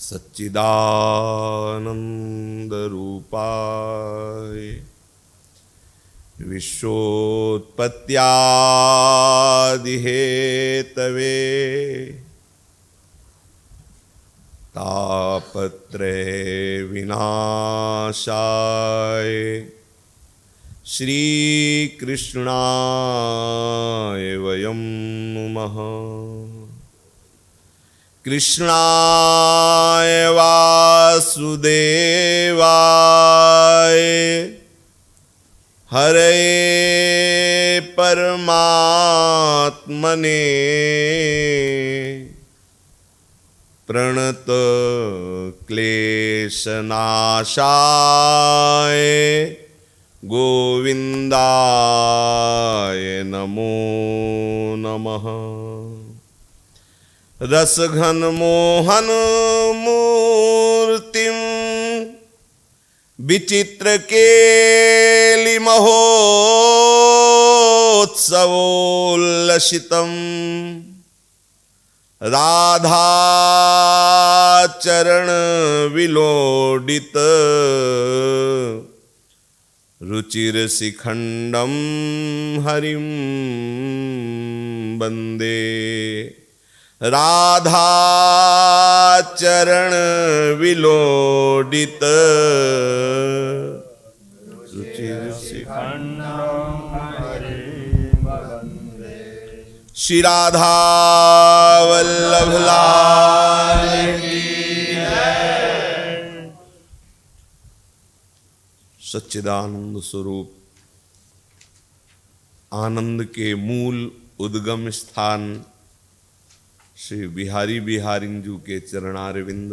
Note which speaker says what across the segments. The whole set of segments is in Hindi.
Speaker 1: सच्चिदानंदरूपाय विश्वोत्पत्त्यादिहेतवे तापत्रय विनाशाय श्रीकृष्णाय वयं नमः। कृष्णाय वासुदेवाय हरे परमात्मने प्रणत क्लेशनाशाय गोविंदाय नमो नमः। रसघन मोहन मूर्तिम विचित्र केलि महोत्सवोल्लसितम राधा चरण विलोडित रुचिर शिखंडम हरिम वंदे। राधा चरण विलोडित रुचिर शिखंडम हरिम वंदे। श्री राधा वल्लभ लाल की जय। सच्चिदानंद स्वरूप आनंद के मूल उद्गम स्थान श्री बिहारी बिहारिंजू के चरणारविंद,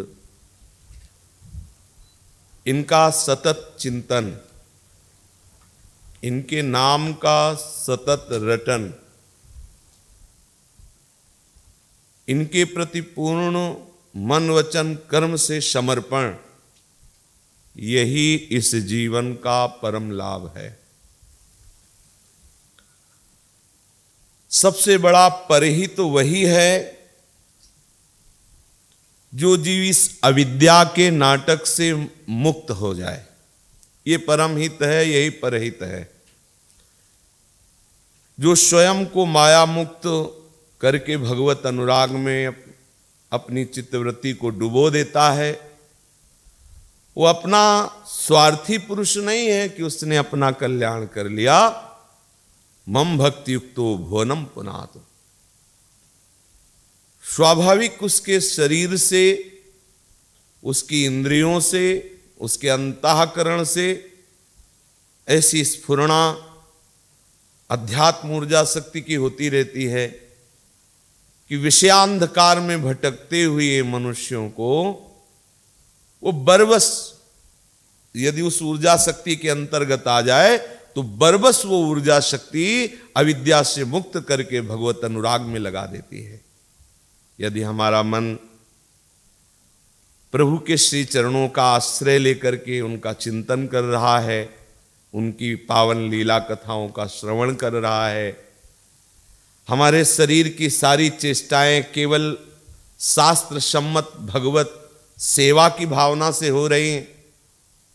Speaker 1: इनका सतत चिंतन, इनके नाम का सतत रटन, इनके प्रति पूर्ण मन वचन कर्म से समर्पण, यही इस जीवन का परम लाभ है। सबसे बड़ा परहित तो वही है जो जीव इस अविद्या के नाटक से मुक्त हो जाए। ये परम हित है, यही परहित है। जो स्वयं को माया मुक्त करके भगवत अनुराग में अपनी चित्तवृत्ति को डुबो देता है, वो अपना स्वार्थी पुरुष नहीं है कि उसने अपना कल्याण कर लिया। मम भक्ति युक्तो भुवनम पुनात। स्वाभाविक उसके शरीर से, उसकी इंद्रियों से, उसके अंतःकरण से ऐसी स्फुरणा अध्यात्म ऊर्जा शक्ति की होती रहती है कि विषयांधकार में भटकते हुए मनुष्यों को वो बरबस, यदि उस ऊर्जा शक्ति के अंतर्गत आ जाए तो बरबस वो ऊर्जा शक्ति अविद्या से मुक्त करके भगवत अनुराग में लगा देती है। यदि हमारा मन प्रभु के श्री चरणों का आश्रय लेकर के उनका चिंतन कर रहा है, उनकी पावन लीला कथाओं का श्रवण कर रहा है, हमारे शरीर की सारी चेष्टाएं केवल शास्त्र सम्मत भगवत सेवा की भावना से हो रही हैं,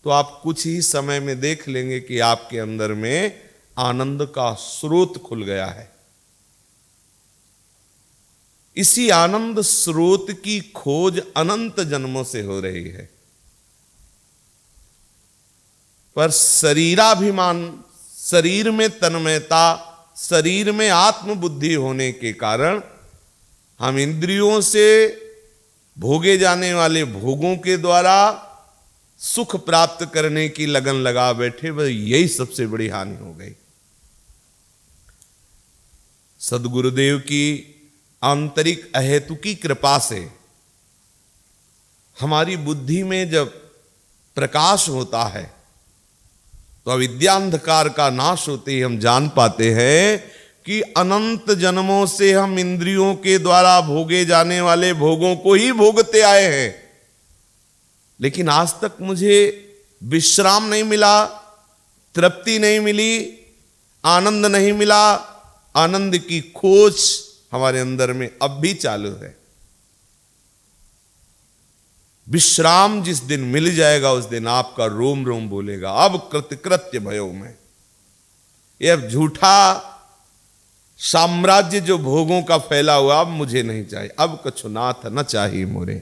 Speaker 1: तो आप कुछ ही समय में देख लेंगे कि आपके अंदर में आनंद का स्रोत खुल गया है। इसी आनंद स्रोत की खोज अनंत जन्मों से हो रही है, पर शरीराभिमान, शरीर में तन्मयता, शरीर में आत्मबुद्धि होने के कारण हम इंद्रियों से भोगे जाने वाले भोगों के द्वारा सुख प्राप्त करने की लगन लगा बैठे। वह यही सबसे बड़ी हानि हो गई। सद्गुरुदेव की आंतरिक अहेतुकी कृपा से हमारी बुद्धि में जब प्रकाश होता है तो अविद्यांधकार का नाश होते ही हम जान पाते हैं कि अनंत जन्मों से हम इंद्रियों के द्वारा भोगे जाने वाले भोगों को ही भोगते आए हैं, लेकिन आज तक मुझे विश्राम नहीं मिला, तृप्ति नहीं मिली, आनंद नहीं मिला। आनंद की खोज हमारे अंदर में अब भी चालू है। विश्राम जिस दिन मिल जाएगा उस दिन आपका रोम रोम बोलेगा, अब कृतकृत्य भयो मैं। ये अब झूठा साम्राज्य जो भोगों का फैला हुआ अब मुझे नहीं चाहिए, अब कछु नाथ न चाहिए मोरे।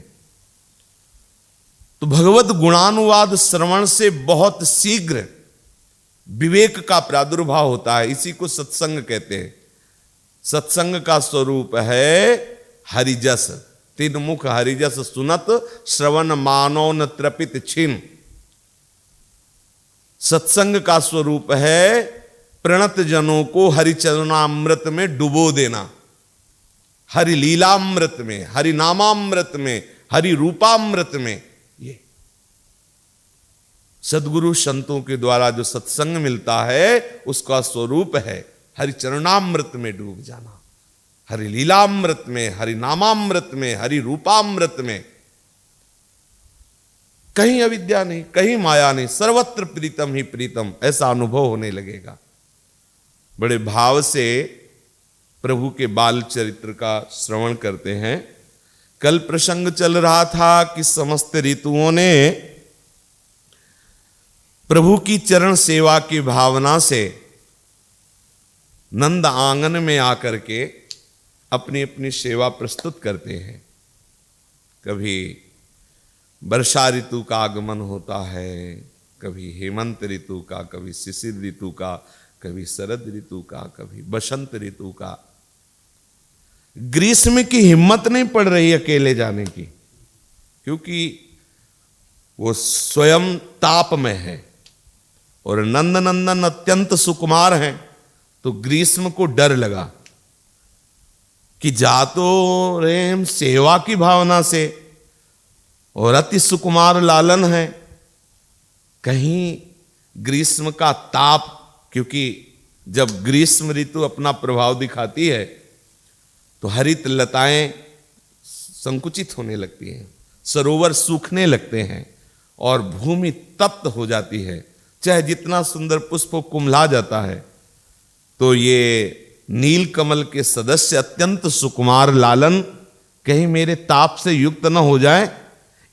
Speaker 1: तो भगवत गुणानुवाद श्रवण से बहुत शीघ्र विवेक का प्रादुर्भाव होता है। इसी को सत्संग कहते हैं। सत्संग का स्वरूप है हरिजस। तीन मुख हरिजस सुनत श्रवण मानो न त्रपित छिन। सत्संग का स्वरूप है प्रणत जनों को हरिचरणामृत में डुबो देना, हरि लीलामृत में, हरि नामामृत में, हरि रूपामृत में। ये सद्गुरु संतों के द्वारा जो सत्संग मिलता है उसका स्वरूप है हरि चरणामृत में डूब जाना, हरि लीलामृत में, हरि नामामृत में, हरि रूपामृत में। कहीं अविद्या नहीं, कहीं माया नहीं, सर्वत्र प्रीतम ही प्रीतम, ऐसा अनुभव होने लगेगा। बड़े भाव से प्रभु के बाल चरित्र का श्रवण करते हैं। कल प्रसंग चल रहा था कि समस्त ऋतुओं ने प्रभु की चरण सेवा की भावना से नंद आंगन में आकर के अपनी अपनी सेवा प्रस्तुत करते हैं। कभी वर्षा ऋतु का आगमन होता है, कभी हेमंत ऋतु का, कभी शिशिर ऋतु का, कभी शरद ऋतु का, कभी बसंत ऋतु का। ग्रीष्म की हिम्मत नहीं पड़ रही अकेले जाने की, क्योंकि वो स्वयं ताप में है और नंद नंदन अत्यंत सुकुमार हैं। तो ग्रीष्म को डर लगा कि जा तो रहे हम सेवा की भावना से और अति सुकुमार लालन है, कहीं ग्रीष्म का ताप, क्योंकि जब ग्रीष्म ऋतु अपना प्रभाव दिखाती है तो हरित लताएं संकुचित होने लगती हैं, सरोवर सूखने लगते हैं और भूमि तप्त हो जाती है। चाहे जितना सुंदर पुष्प कुम्हला जाता है, तो ये नील कमल के सदस्य अत्यंत सुकुमार लालन कहीं मेरे ताप से युक्त न हो जाए,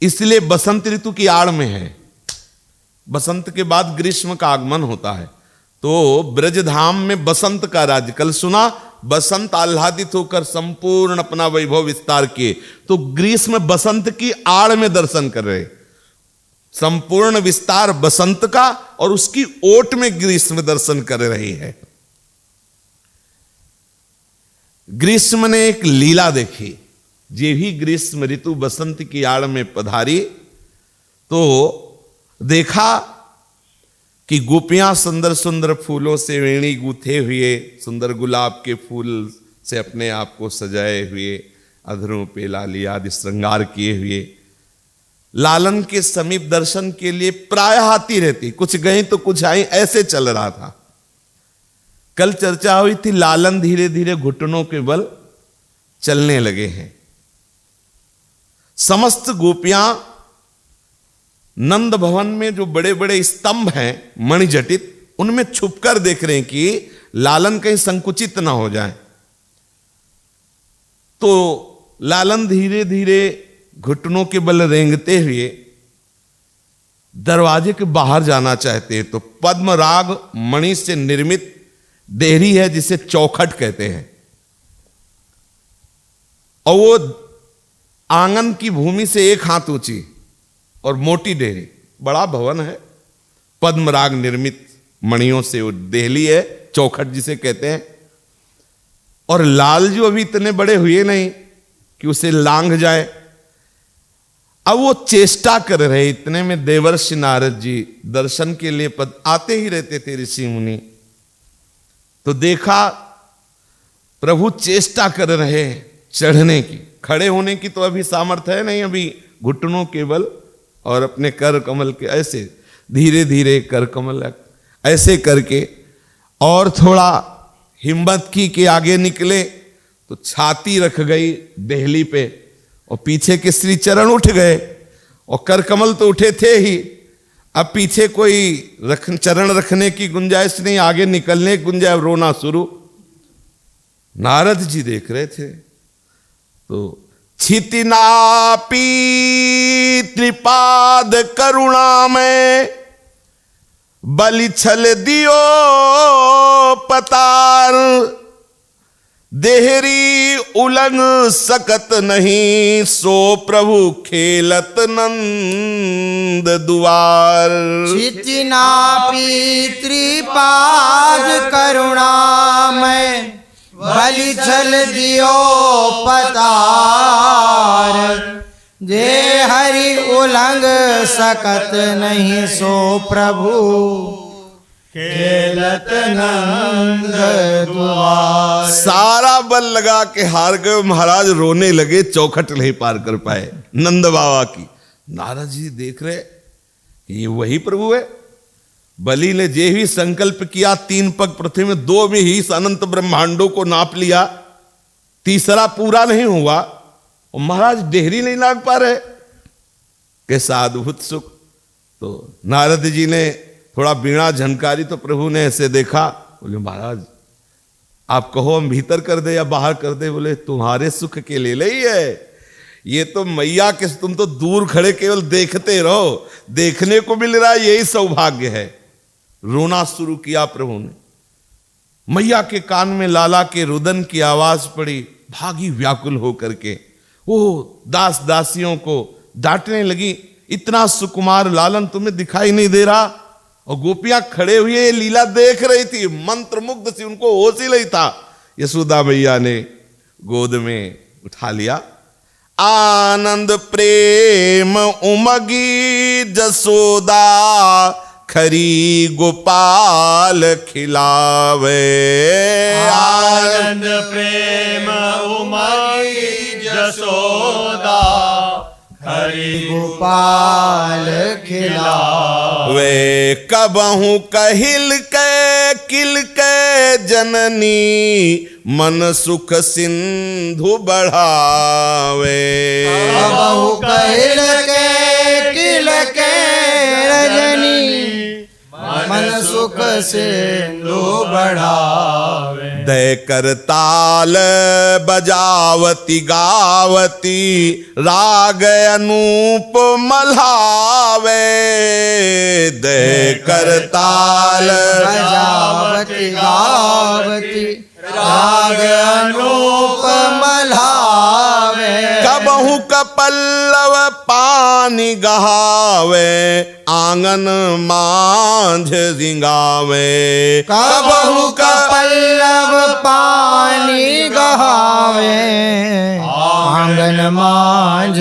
Speaker 1: इसलिए बसंत ऋतु की आड़ में है। बसंत के बाद ग्रीष्म का आगमन होता है। तो ब्रजधाम में बसंत का राज्य, कल सुना, बसंत आह्लादित होकर संपूर्ण अपना वैभव विस्तार किए। तो ग्रीष्म बसंत की आड़ में दर्शन कर रहे, संपूर्ण विस्तार बसंत का और उसकी ओट में ग्रीष्म दर्शन कर रही है। ग्रीष्म ने एक लीला देखी। जे भी ग्रीष्म ऋतु बसंत की आड़ में पधारी तो देखा कि गोपियां सुंदर सुंदर फूलों से वेणी गूथे हुए, सुंदर गुलाब के फूल से अपने आप को सजाए हुए, अधरों पे लाली आदि श्रृंगार किए हुए लालन के समीप दर्शन के लिए प्रायः आती रहती। कुछ गई तो कुछ आई, ऐसे चल रहा था। कल चर्चा हुई थी, लालन धीरे धीरे घुटनों के बल चलने लगे हैं। समस्त गोपियां नंद भवन में जो बड़े बड़े स्तंभ हैं मणिजटित, उनमें छुपकर देख रहे हैं कि लालन कहीं संकुचित ना हो जाए। तो लालन धीरे धीरे घुटनों के बल रेंगते हुए दरवाजे के बाहर जाना चाहते हैं। तो पद्मराग मणि से निर्मित देहरी है जिसे चौखट कहते हैं, और वो आंगन की भूमि से एक हाथ ऊंची और मोटी देहरी, बड़ा भवन है, पद्मराग निर्मित मणियों से वो देहली है, चौखट जिसे कहते हैं। और लालजू अभी इतने बड़े हुए नहीं कि उसे लांघ जाए। अब वो चेष्टा कर रहे, इतने में देवर्षि नारद जी दर्शन के लिए आते ही रहते थे, ऋषि मुनि। तो देखा प्रभु चेष्टा कर रहे चढ़ने की, खड़े होने की तो अभी सामर्थ्य है नहीं, अभी घुटनों के बल और अपने कर कमल के ऐसे धीरे धीरे कर कमल ऐसे करके और थोड़ा हिम्मत की के आगे निकले तो छाती रख गई देहली पे और पीछे के श्री चरण उठ गए और कर कमल तो उठे थे ही, अब पीछे कोई चरण रखने की गुंजाइश नहीं, आगे निकलने की गुंजाइश, रोना शुरू। नारद जी देख रहे थे तो छितिनापी त्रिपाद करुणा में बलि छल दियो पतार। देहरी उलंग सकत नहीं सो प्रभु खेलत नंद दुआर।
Speaker 2: छितिनापी त्रिपाद करुणा में बलि छल दियो पतार। जे हरि उलंग सकत नहीं सो प्रभु खेलत नंद द्वार।
Speaker 1: सारा बल लगा के हार गए महाराज, रोने लगे, चौखट नहीं पार कर पाए नंद बाबा की। नारद जी देख रहे ये वही प्रभु है। बलि ने जे ही संकल्प किया 3 पग पृथ्वी में, 2 में ही इस अनंत ब्रह्मांडों को नाप लिया, तीसरा पूरा नहीं हुआ और महाराज देहरी नहीं लाग पा रहे। कैसा अद्भुत सुख। तो नारद जी ने थोड़ा बीणा झनकारी तो प्रभु ने ऐसे देखा, बोले महाराज आप कहो हम भीतर कर दे या बाहर कर दे। बोले तुम्हारे सुख के लिए ही है ये तो मैया के, तुम तो दूर खड़े केवल देखते रहो, देखने को मिल रहा है यही सौभाग्य है। रोना शुरू किया प्रभु ने। मैया के कान में लाला के रुदन की आवाज पड़ी, भागी व्याकुल होकर के वो दास दासियों को डांटने लगी, इतना सुकुमार लालन तुम्हें दिखाई नहीं दे रहा। और गोपियां खड़े हुए लीला देख रही थी, मंत्र मुग्ध सी, उनको होश ही नहीं था। यशोदा मैया ने गोद में उठा लिया। आनंद प्रेम उमगी जसोदा खरी गोपाल खिलावे।
Speaker 2: आनंद प्रेम उमगी जसोदा खरी गोपाल खिलावे।
Speaker 1: कबहू कहिल के किल के जननी मन सुख सिंधु बढ़ावे।
Speaker 2: कबहू कहिल के किल के रजनी मन सुख सिंधु बढ़ावे।
Speaker 1: दय कर ताल बजावती गावती राग अनूप मल्हावे। दय कर ताल
Speaker 2: बजावती गावती राग अनूप मल्हावे।
Speaker 1: कबहू कपल्लव पानी गहावे आंगन मांझ रिंगावे।
Speaker 2: कबहू कपल्लव पानी गहावे आंगन मांझ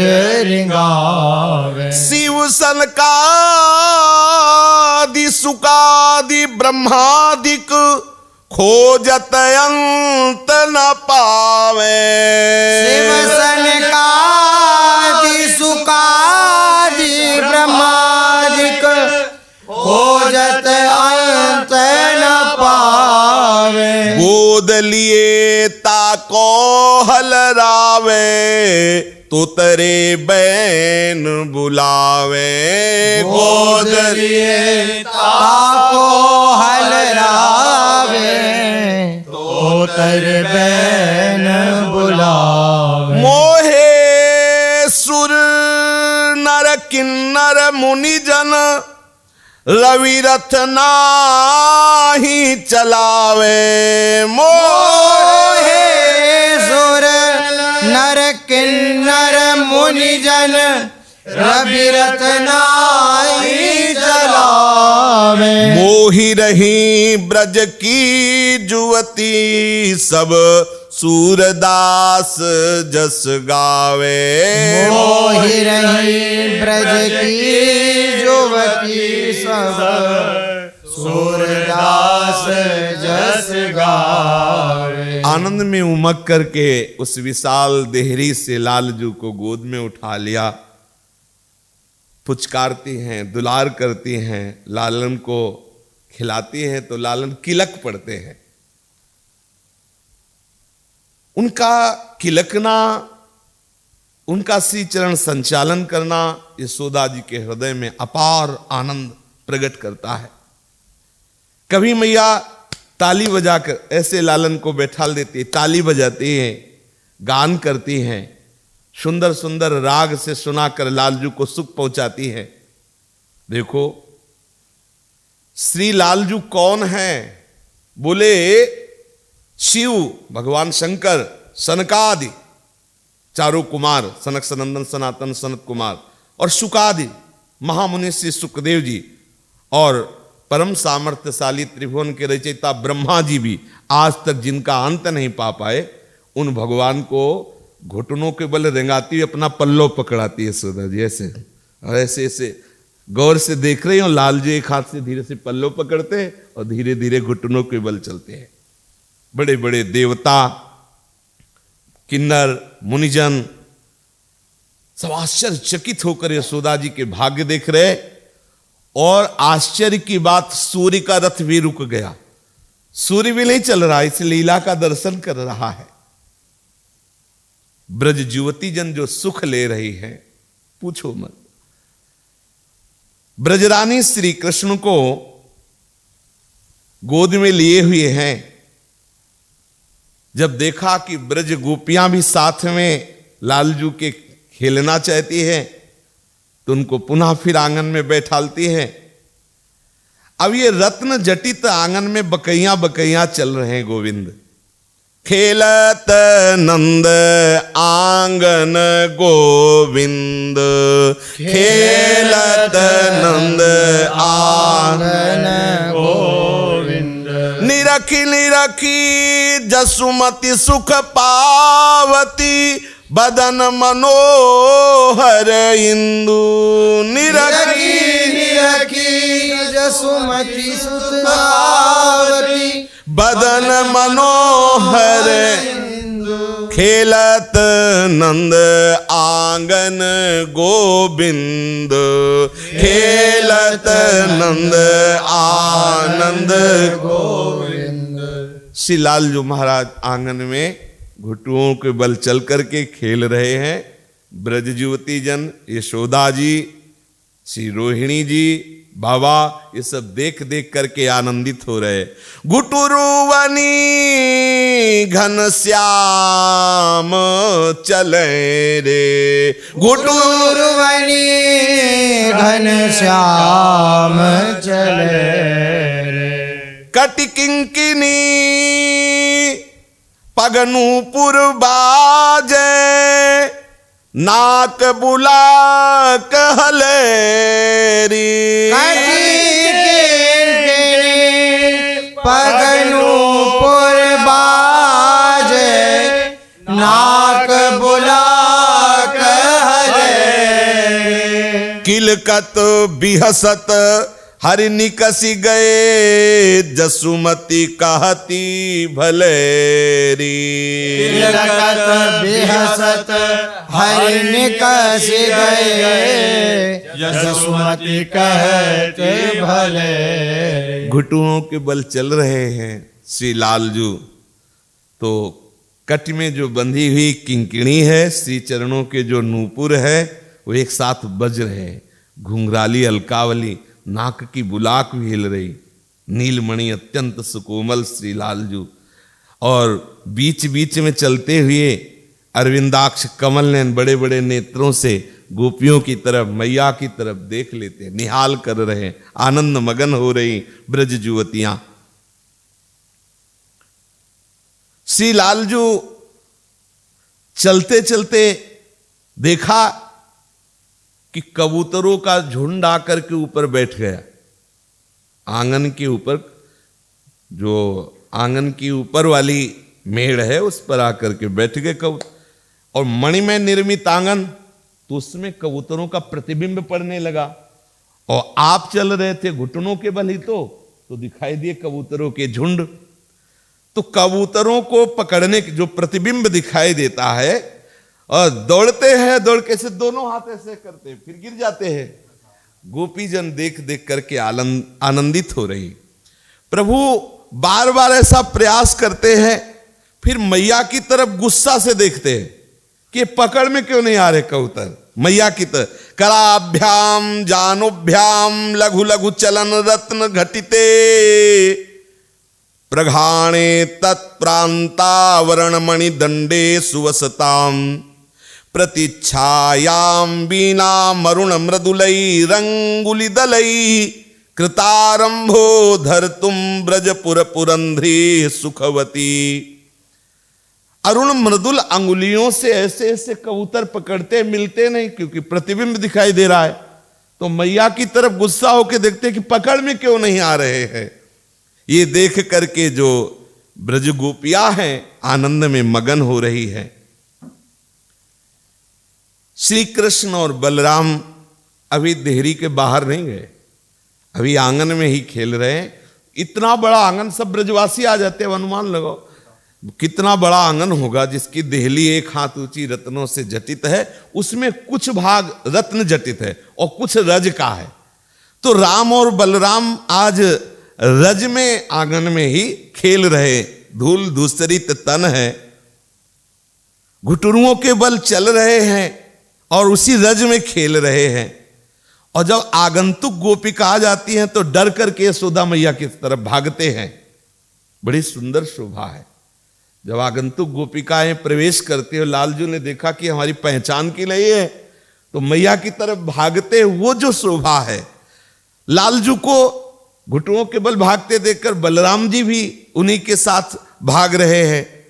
Speaker 2: रिंगावे।
Speaker 1: शिव सनकादि सुकादि ब्रह्मादिक खोजत अंत न पावे।
Speaker 2: शिव सनकादि सुकादि ब्रह्मादिक खोजत अंत न पावे।
Speaker 1: गोद लिए ताको हलरावे तो तेरे बैन बुलावे।
Speaker 2: गोद लिए ताको हलरावे तो तेरे बैन बुलावे।
Speaker 1: मोहे सुर नर किन्नर मुनि जन रवि रथ नाही चलावे।
Speaker 2: मोहे सुर नर किन्नर मुनि जन रवि रथ नाही चलावे।
Speaker 1: मोहि रही ब्रज की जुवती सब सूरदास जस गावे।
Speaker 2: मोहि रही ब्रज की जुवती सब सूरदास जस गावे।
Speaker 1: आनंद में उमग करके उस विशाल देहरी से लालजू को गोद में उठा लिया। पुचकारती हैं, दुलार करती हैं, लालन को खिलाती हैं तो लालन किलक पड़ते हैं। उनका किलकना, उनका श्री चरण संचालन करना यशोदा जी के हृदय में अपार आनंद प्रकट करता है। कभी मैया ताली बजाकर ऐसे लालन को बैठाल देती, ताली बजाती हैं, गान करती हैं, सुंदर सुंदर राग से सुनाकर लालजू को सुख पहुंचाती है। देखो श्री लालजू कौन है? बोले शिव, भगवान शंकर, सनकादि चारों कुमार, सनक सनंदन सनातन सनत कुमार और शुकादि महामुनि श्री सुखदेव जी और परम सामर्थ्यशाली त्रिभुवन के रचयिता ब्रह्मा जी भी आज तक जिनका अंत नहीं पा पाए, उन भगवान को घुटनों के बल रेंगाती हुई अपना पल्लो पकड़ाती है यशोदा जी ऐसे, और ऐसे ऐसे गौर से देख रही हो। लाल जी एक हाथ से धीरे से पल्लो पकड़ते हैं और धीरे धीरे घुटनों के बल चलते हैं। बड़े बड़े देवता, किन्नर, मुनिजन सब आश्चर्यचकित होकर यशोदा जी के भाग्य देख रहे। और आश्चर्य की बात, सूर्य का रथ भी रुक गया। सूर्य भी नहीं चल रहा, इस लीला का दर्शन कर रहा है। ब्रज युवती जन जो सुख ले रही है पूछो मत। ब्रजरानी श्री कृष्ण को गोद में लिए हुए हैं। जब देखा कि ब्रज गोपियां भी साथ में लालजू के खेलना चाहती है, तो उनको पुनः फिर आंगन में बैठालती है। अब ये रत्न जटित आंगन में बकैयां बकैयां चल रहे हैं गोविंद। खेलत नंद आंगन गोविंद, खेलत नंद आंगन
Speaker 2: गोविंद।
Speaker 1: निरखी निरखी जसुमति सुख पावती, बदन मनोहर इंदु। निरखी
Speaker 2: निरखी जसुमति सुख पावती,
Speaker 1: बदन मनोहर खेलत नंद आंगन गोविंद, खेलत नंद आनंद गोविंद। श्री लालजू महाराज आंगन में घुटुओं के बल चल करके खेल रहे हैं। ब्रज युवती जन, यशोदा जी, श्री रोहिणी जी, बाबा, ये सब देख देख करके आनंदित हो रहे। गुटुरुवनी घनश्याम चले रे,
Speaker 2: गुटुरुवनी घनश्याम चले रे।
Speaker 1: कटि किंकिनी पगनूपुर बाजे, नाक बुला कहले री।
Speaker 2: पगनूपुर बाजे, नाक बुला कहले।
Speaker 1: किलकत बिहसत हरि निकसी गए, जसुमती कहती भलेरी।
Speaker 2: किलकत बिहसत हरि निकसी गए, जसुमती कहते भले।
Speaker 1: घुटुओं के बल चल रहे हैं श्री लालजू। तो कट में जो बंधी हुई किंकिणी है, श्री चरणों के जो नूपुर है, वो एक साथ बज रहे हैं। घुंघराली अलकावली, नाक की बुलाक भी हिल रही। नीलमणि अत्यंत सुकोमल श्री लालजू, और बीच बीच में चलते हुए अरविंदाक्ष कमल ने बड़े बड़े नेत्रों से गोपियों की तरफ, मैया की तरफ देख लेते हैं, निहाल कर रहे हैं। आनंद मगन हो रही ब्रज युवतियां। श्री लालजू चलते चलते देखा कि कबूतरों का झुंड आकर के ऊपर बैठ गया। आंगन के ऊपर, जो आंगन की ऊपर वाली मेड़ है, उस पर आकर के बैठ गए कबूतर। और मणिमय निर्मित आंगन, तो उसमें कबूतरों का प्रतिबिंब पड़ने लगा। और आप चल रहे थे घुटनों के बल ही, तो दिखाई दिए कबूतरों के झुंड। तो कबूतरों को पकड़ने के जो प्रतिबिंब दिखाई देता है, और दौड़ते हैं, दौड़ के से दोनों हाथ ऐसे करते फिर गिर जाते हैं। गोपीजन देख देख करके आनंदित हो रही। प्रभु बार बार ऐसा प्रयास करते हैं, फिर मैया की तरफ गुस्सा से देखते हैं कि पकड़ में क्यों नहीं आ रहे कबूतर। मैया की तरफ कराभ्याम जानोभ्याम लघु लघु चलन रत्न घटिते, प्रघाणे तत्प्रांतावरण मणि दंडे सुवसताम, प्रतीक्षायाम वीणा मरुण मृदुलई रंगुली दलई कृतारंभो धरतुम ब्रजपुर पुरंध्री सुखवती। अरुण मृदुल अंगुलियों से ऐसे ऐसे कबूतर पकड़ते, मिलते नहीं क्योंकि प्रतिबिंब दिखाई दे रहा है, तो मैया की तरफ गुस्सा होकर देखते कि पकड़ में क्यों नहीं आ रहे हैं। ये देख करके जो ब्रज गोपियां हैं आनंद में मगन हो रही है। श्री कृष्ण और बलराम अभी देहरी के बाहर नहीं गए, अभी आंगन में ही खेल रहे हैं। इतना बड़ा आंगन, सब ब्रजवासी आ जाते हैं, अनुमान लगाओ कितना बड़ा आंगन होगा जिसकी देहली 1 हाथ ऊंची रत्नों से जटित है, उसमें कुछ भाग रत्न जटित है और कुछ रज का है। तो राम और बलराम आज रज में आंगन में ही खेल रहे, धूल धूसरित तन है, घुटुरुओं के बल चल रहे हैं और उसी रज में खेल रहे हैं। और जब आगंतुक गोपिका आ जाती हैं तो डर करके यशोदा मैया की तरफ भागते हैं। बड़ी सुंदर शोभा है। जब आगंतुक गोपिकाएं प्रवेश करती है, लालजू ने देखा कि हमारी पहचान की नहीं है, तो मैया की तरफ भागते, वो जो शोभा है। लालजू को घुटुओं के बल भागते देखकर बलराम जी भी उन्हीं के साथ भाग रहे हैं।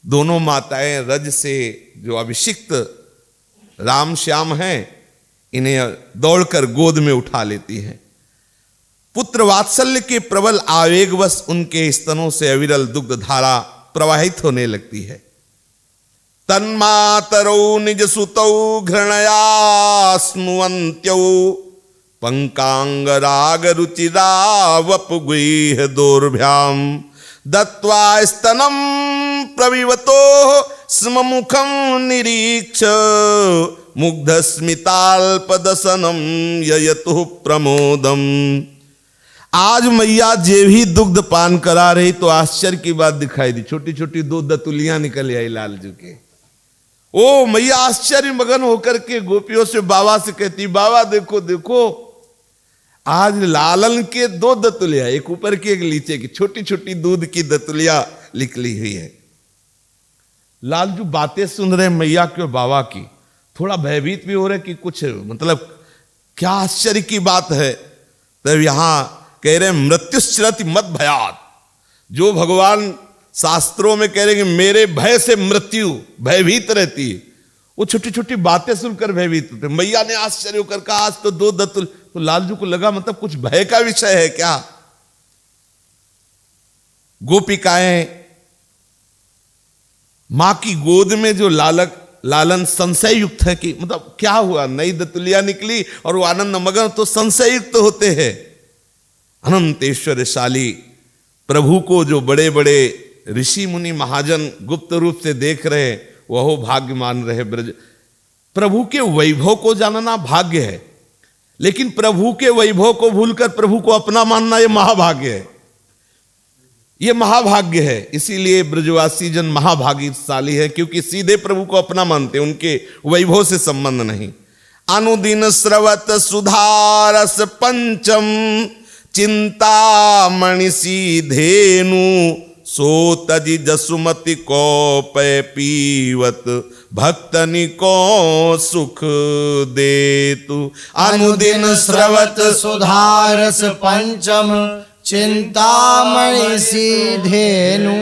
Speaker 1: दोनों माताएं रज से जो अभिषिक्त राम श्याम हैं, इन्हें दौड़कर गोद में उठा लेती हैं। पुत्र वात्सल्य के प्रबल आवेगवश उनके स्तनों से अविरल दुग्ध धारा प्रवाहित होने लगती है। तन्मातरौ निज सुतौ घृणया स्नुवन्त्यौ पंकांग राग रुचिरावपुगुह दोर्भ्याम दत्वा स्तनम प्रविवतो स्म मुखम निरीक्ष मुग्ध स्मिताल्पदसनम ययतु प्रमोदम। आज मैया जे भी दुग्ध पान करा रही तो आश्चर्य की बात दिखाई दी, छोटी छोटी 2 दतुलियां निकल आई लालजू के। ओ मैया आश्चर्य मगन होकर के गोपियों से, बाबा से कहती, बाबा देखो देखो, आज लालन के 2 दतुलिया, एक ऊपर की एक नीचे की, छोटी छोटी दूध की दतुलिया निकली हुई है। लालजू बातें सुन रहे मैया के और बाबा की, थोड़ा भयभीत भी हो रहे कि कुछ मतलब क्या आश्चर्य की बात है। तब यहां कह रहे मृत्युश्चरति मत भयात, जो भगवान शास्त्रों में कह रहे कि मेरे भय से मृत्यु भयभीत रहती है, वो छोटी छोटी बातें सुनकर भयभीत होते। मैया ने आश्चर्य होकर कहा आज तो 2 दतुल, तो लालजू को लगा मतलब कुछ भय का विषय है क्या। गोपिकाएं मां की गोद में जो लालन संशय युक्त है कि मतलब क्या हुआ, नई दतुलिया निकली और वो आनंद मगन, तो संशय युक्त होते हैं। अनंत ऐश्वर्यशाली प्रभु को जो बड़े बड़े ऋषि मुनि महाजन गुप्त रूप से देख रहे, वह भाग्य मान रहे। ब्रज प्रभु के वैभव को जानना भाग्य है, लेकिन प्रभु के वैभव को भूलकर प्रभु को अपना मानना यह महाभाग्य है, यह महाभाग्य है। इसीलिए ब्रजवासी जन महाभाग्यशाली है, क्योंकि सीधे प्रभु को अपना मानते, उनके वैभव से संबंध नहीं। अनुदिन स्रवत सुधारस पंचम चिंतामणि सीधेनु सोतजि जसुमति कौपय पीवत भक्तनि को सुख देतु।
Speaker 2: अनुदिन स्रवत सुधारस पंचम चिंतामणि सीधेनु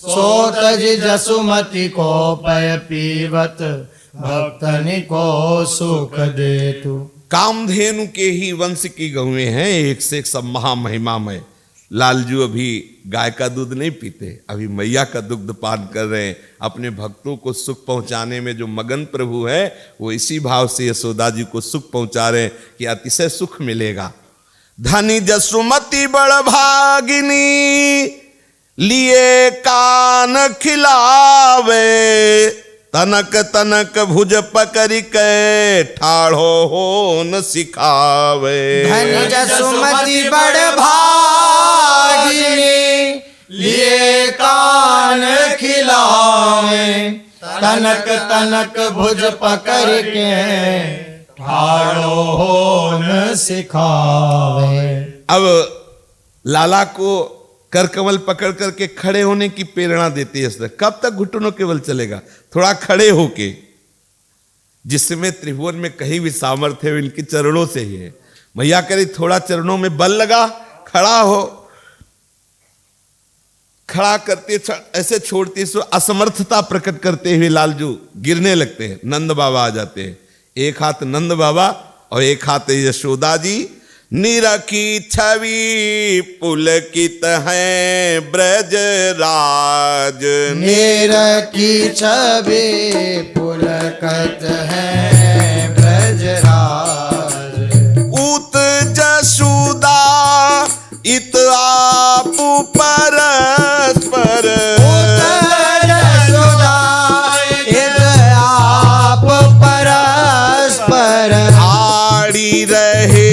Speaker 2: सोतज जसुमति कोपय पीवत भक्तनि को सुख देतु।
Speaker 1: कामधेनु के ही वंश की गौएं हैं, एक से एक सब महामहिमामय। लालजू अभी गाय का दूध नहीं पीते, अभी मैया का दुग्ध पान कर रहे हैं। अपने भक्तों को सुख पहुंचाने में जो मगन प्रभु है, वो इसी भाव से यशोदा जी को सुख पहुंचा रहे हैं कि अतिशय सुख मिलेगा। धनी जसुमति बड़ भागिनी लिए कान खिलावे तनक तनक भुज पकड़ के ठाढ़ो हो न सिखावे।
Speaker 2: धनी जसुमति बड़ भागिनी लिए कान खिलावे तनक तनक भुज पकड़ के ठाड़ो हो न सिखावे।
Speaker 1: अब लाला को कर कमल पकड़ करके खड़े होने की प्रेरणा देती है। कब तक घुटनों के बल चलेगा? थोड़ा खड़े होके, जिसमें त्रिभुवन में कहीं भी सामर्थ्य है इनके चरणों से ही है। मैया कह रही थोड़ा चरणों में बल लगा, खड़ा हो। खड़ा करते ऐसे छोड़ती, असमर्थता प्रकट करते हुए लालजू गिरने लगते हैं। नंद बाबा आ जाते हैं, एक हाथ नंद बाबा और एक हाथ यशोदा जी। निरखी छवि पुलकित है ब्रजराज,
Speaker 2: निरखी छवि पुलकित है ब्रजराज।
Speaker 1: उत जसुदा इत आपु परस्पर, आड़ी रहे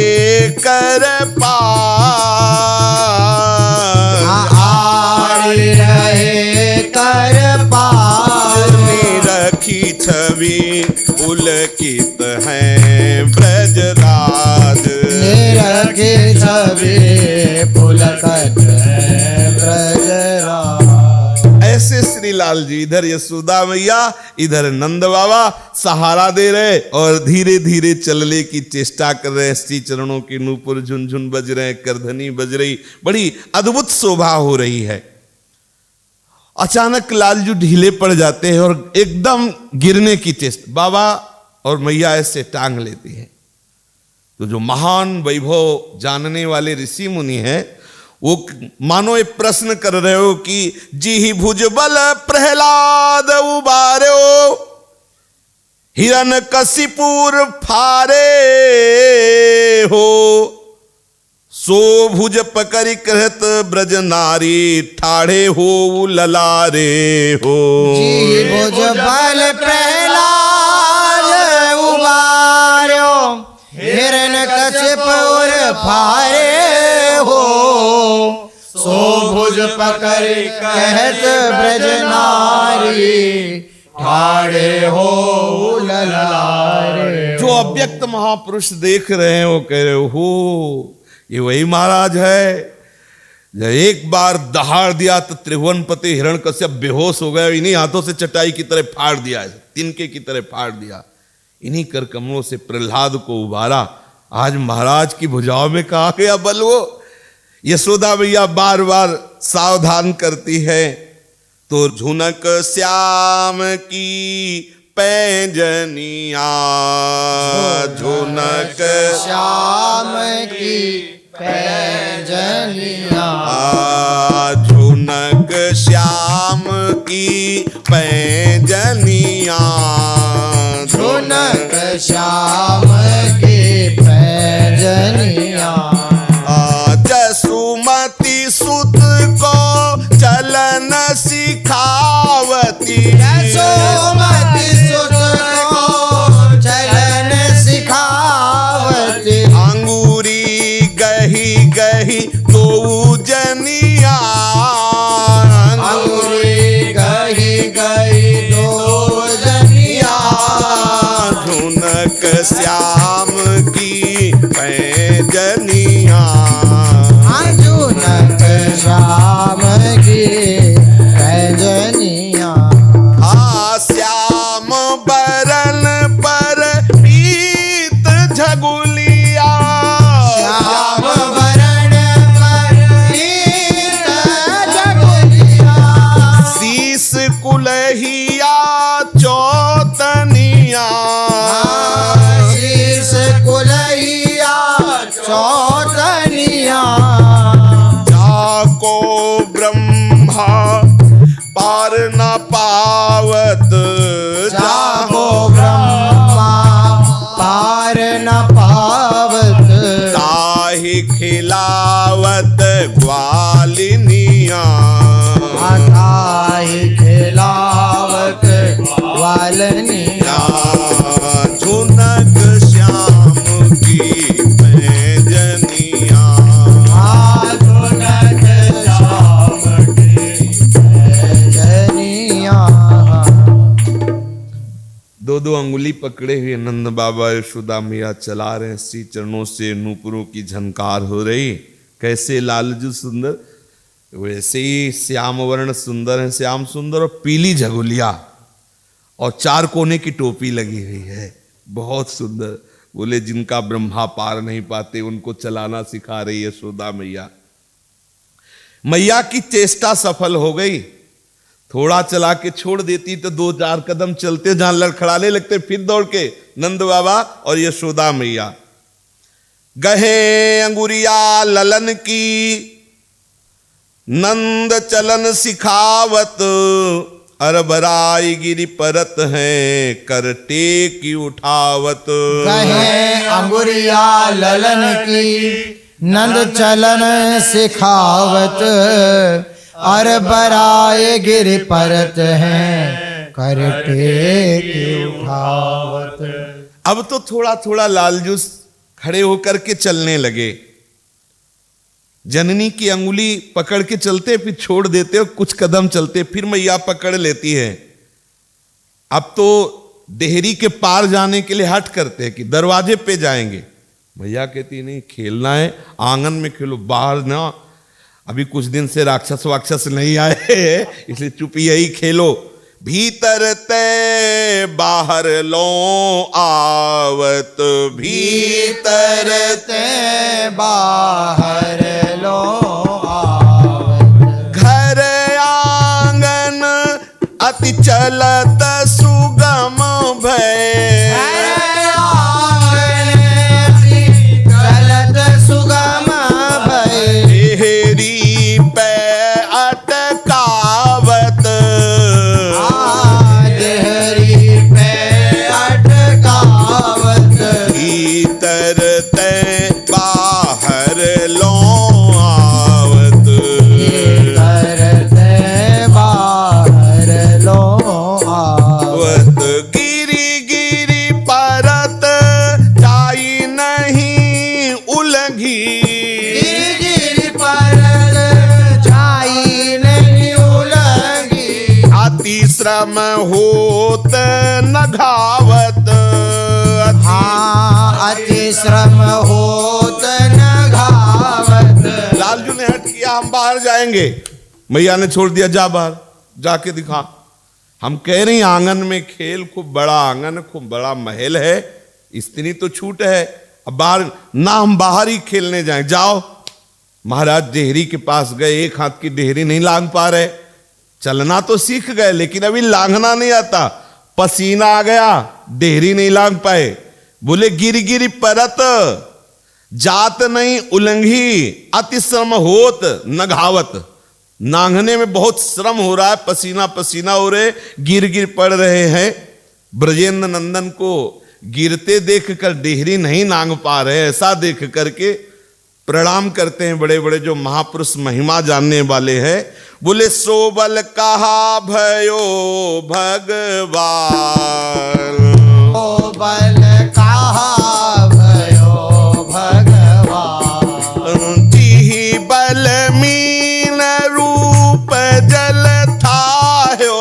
Speaker 1: कर पार,
Speaker 2: आड़ी रहे कर पार।
Speaker 1: निरखी छवि पुलकित है ब्रजराज,
Speaker 2: निरखी छवि पुलकित है ब्रजराज।
Speaker 1: ऐसे श्री लाल जी इधर यशोदा मैया, इधर नंद बाबा सहारा दे रहे और धीरे धीरे चलने की चेष्टा कर रहे हैं। श्री चरणों की नूपुर झुनझुन बज रहे हैं, करधनी बज रही, बड़ी अद्भुत शोभा हो रही है। अचानक लालजू ढीले पड़ जाते हैं और एकदम गिरने की चेष्टा। बाबा और मैया ऐसे टांग लेती है। तो जो महान वैभव जानने वाले ऋषि मुनि हैं वो मानो एक प्रश्न कर रहे हो कि जी ही भुजबल प्रहलाद उबारो, हिरण कशिपुर फारे हो, सो भुज पकड़ कृत ब्रज नारी, ठाढ़े हो ललारे हो।
Speaker 2: जी भुज बल प्रहलाद उबारो, हिरण कशिपुर फारे हो, सो भुज पकड़ कहत ब्रज नारी, ठाड़े हो ललारे।
Speaker 1: जो अव्यक्त महापुरुष देख रहे हैं वो कह रहे हो ये वही महाराज है। जब एक बार दहाड़ दिया तो त्रिभुवनपति हिरण्यकश्यप बेहोश हो गया, इन्हीं हाथों से चटाई की तरह फाड़ दिया, तिनके की तरह फाड़ दिया। इन्हीं कर कमलों से प्रहलाद को उबारा। आज महाराज की भुजाओं में कहा गया बल। वो यशोदा मैया बार बार सावधान करती है। तो झुनक श्याम की पैंजनिया, झुनक
Speaker 2: श्याम की पैंजनिया,
Speaker 1: झुनक श्याम की पैंजनिया,
Speaker 2: झुनक श्याम की पैंजनिया।
Speaker 1: जसुमती सुत को चलन सिखावती,
Speaker 2: जसुमती सुत को चलन सिखावती,
Speaker 1: अंगूरी गही गही दो जनिया,
Speaker 2: अंगूरी गही गही दो जनिया।
Speaker 1: झुनक श्याम की पैंजनिया,
Speaker 2: झुनक श्याम की पैंजनिया।
Speaker 1: श्याम बरन पर पीत झगुलिया,
Speaker 2: श्याम बरन पर पीत झगुलिया,
Speaker 1: शीस कुलहिया चौतनिया,
Speaker 2: शीस कुलहिया चौतनिया।
Speaker 1: जाको ब्रह्मा पार न पावत,
Speaker 2: जाको ब्रह्मा पार न पावत,
Speaker 1: ताहि खिलावत ग्वालिनिया,
Speaker 2: ताहि खिलावत ग्वालिनिया।
Speaker 1: झुनक श्याम की पैंजनिया,
Speaker 2: झुनक श्याम की पैंजनिया।
Speaker 1: दो दो अंगुली पकड़े हुए नंद बाबा यशोदा मैया चला रहे हैं। श्री चरणों से नूपुरों की झनकार हो रही। कैसे लालजू सुंदर। वैसे ही श्याम वर्ण सुंदर है, श्याम सुंदर, और पीली झगुलिया और 4 कोने की टोपी लगी हुई है, बहुत सुंदर। बोले जिनका ब्रह्मा पार नहीं पाते उनको चलाना सिखा रही है यशोदा मैया। मैया की चेष्टा सफल हो गई। थोड़ा चला के छोड़ देती तो 2-4 कदम चलते, जहां लड़खड़ाने लगते फिर दौड़ के नंद बाबा और यशोदा मैया। गहे अंगुरिया ललन की नंद चलन सिखावत, अरबराई गिरी परत है करटे की उठावत।
Speaker 2: कहे अंगुरिया ललन की नंद चलन सिखावत, और बराए गिर परत हैं करटे की उठावत।
Speaker 1: अब तो थोड़ा थोड़ा लालजूस खड़े होकर के चलने लगे। जननी की अंगुली पकड़ के चलते, फिर छोड़ देते, और कुछ कदम चलते, फिर मैया पकड़ लेती है। अब तो देहरी के पार जाने के लिए हट करते हैं कि दरवाजे पे जाएंगे। भैया कहती नहीं, खेलना है आंगन में खेलो, बाहर ना, अभी कुछ दिन से राक्षस वाक्षस नहीं आए, इसलिए चुप यही खेलो। भीतर ते बाहर लो आवत, भीतर
Speaker 2: ते बाहर लो आवत।
Speaker 1: घर आंगन अति चलत सुगम भय,
Speaker 2: चलत सुगम भय।
Speaker 1: देहरी पे अटकावत,
Speaker 2: देहरी पे अटकावत।
Speaker 1: भीतर ते बाहर लो आवत,
Speaker 2: करते बाहर लो आवत।
Speaker 1: गिरी गिरी परत जाई नहीं उलंघी,
Speaker 2: गिर परत जाई नहीं उलंघी।
Speaker 1: अति श्रम होत न घावत,
Speaker 2: हाँ अति श्रम होत न घावत।
Speaker 1: लालजू ने हट किया, हम बाहर जाएंगे। मैया ने छोड़ दिया, जा बाहर जाके दिखा। हम कह रहे हैं आंगन में खेल, खूब बड़ा आंगन, खूब बड़ा महल है, इतनी तो छूट है, अब बाहर ना, हम बाहर ही खेलने जाएं, जाओ। महाराज देहरी के पास गए, एक हाथ की देहरी नहीं लांग पा रहे, चलना तो सीख गए लेकिन अभी लांघना नहीं आता, पसीना आ गया, देहरी नहीं लांग पाए। बोले गिर गिर परत जात नहीं उलंघी, अति श्रम होत न घावत। नांगने में बहुत श्रम हो रहा है, पसीना पसीना हो रहे, गिर गिर पड़ रहे हैं। ब्रजेंद्र नंदन को गिरते देख कर देहरी नहीं नांग पा रहे, ऐसा देख करके प्रणाम करते हैं बड़े बड़े जो महापुरुष महिमा जानने वाले हैं। बोले सोबल कहा भयो भगवान,
Speaker 2: ओ बल कहा भयो भगवान।
Speaker 1: जी बल मीन रूप जल थायो,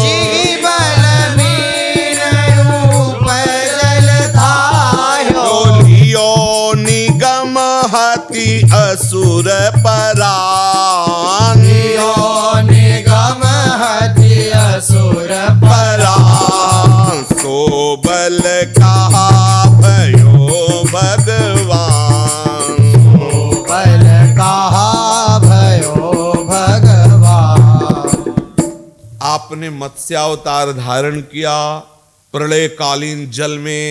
Speaker 2: जी बल मीन रूप जल थायो।
Speaker 1: लियो निगम हति असुर परान,
Speaker 2: लियो निगम हति असुर
Speaker 1: परान। सोबल कहा भयो भगवान,
Speaker 2: ओ बल कहा भयो भगवान।
Speaker 1: आपने मत्स्यावतार धारण किया, प्रलय कालीन जल में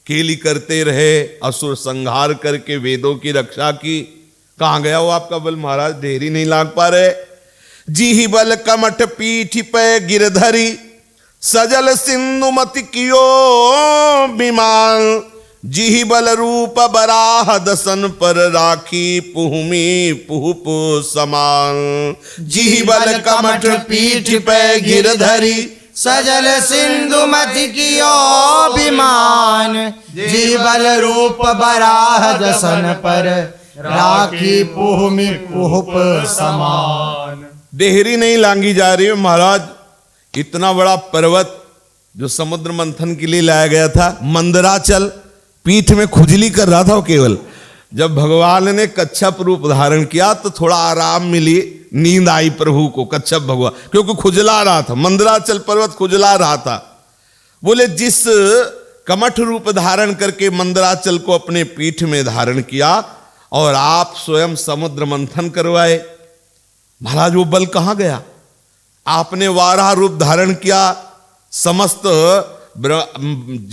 Speaker 1: केली करते रहे, असुर संहार करके वेदों की रक्षा की। कहां गया वो आपका बल महाराज, देहरी नहीं लाग पा रहे। जी ही बल कमठ पीठ पे गिरधरी, सजल सिंधु मति कियो विमान। जी ही बल रूप बराह दसन पर राखी, पुहमी पुहुप समान। जी ही बल कमठ पीठ पे गिरधरी,
Speaker 2: सजल सिंधु मति कियो विमान। जीवल रूप बराह दसन पर राखी पुहमी पुहुप समान।
Speaker 1: देहरी नहीं लांगी जा रही है महाराज। इतना बड़ा पर्वत जो समुद्र मंथन के लिए लाया गया था, मंदराचल, पीठ में खुजली कर रहा था वो केवल। जब भगवान ने कच्छप रूप धारण किया तो थोड़ा आराम मिली, नींद आई प्रभु को कच्छप भगवान, क्योंकि खुजला रहा था, मंदराचल पर्वत खुजला रहा था। बोले जिस कमठ रूप धारण करके मंदराचल को अपने पीठ में धारण किया और आप स्वयं समुद्र मंथन करवाए, महाराज वो बल कहां गया? आपने वाराह रूप धारण किया, समस्त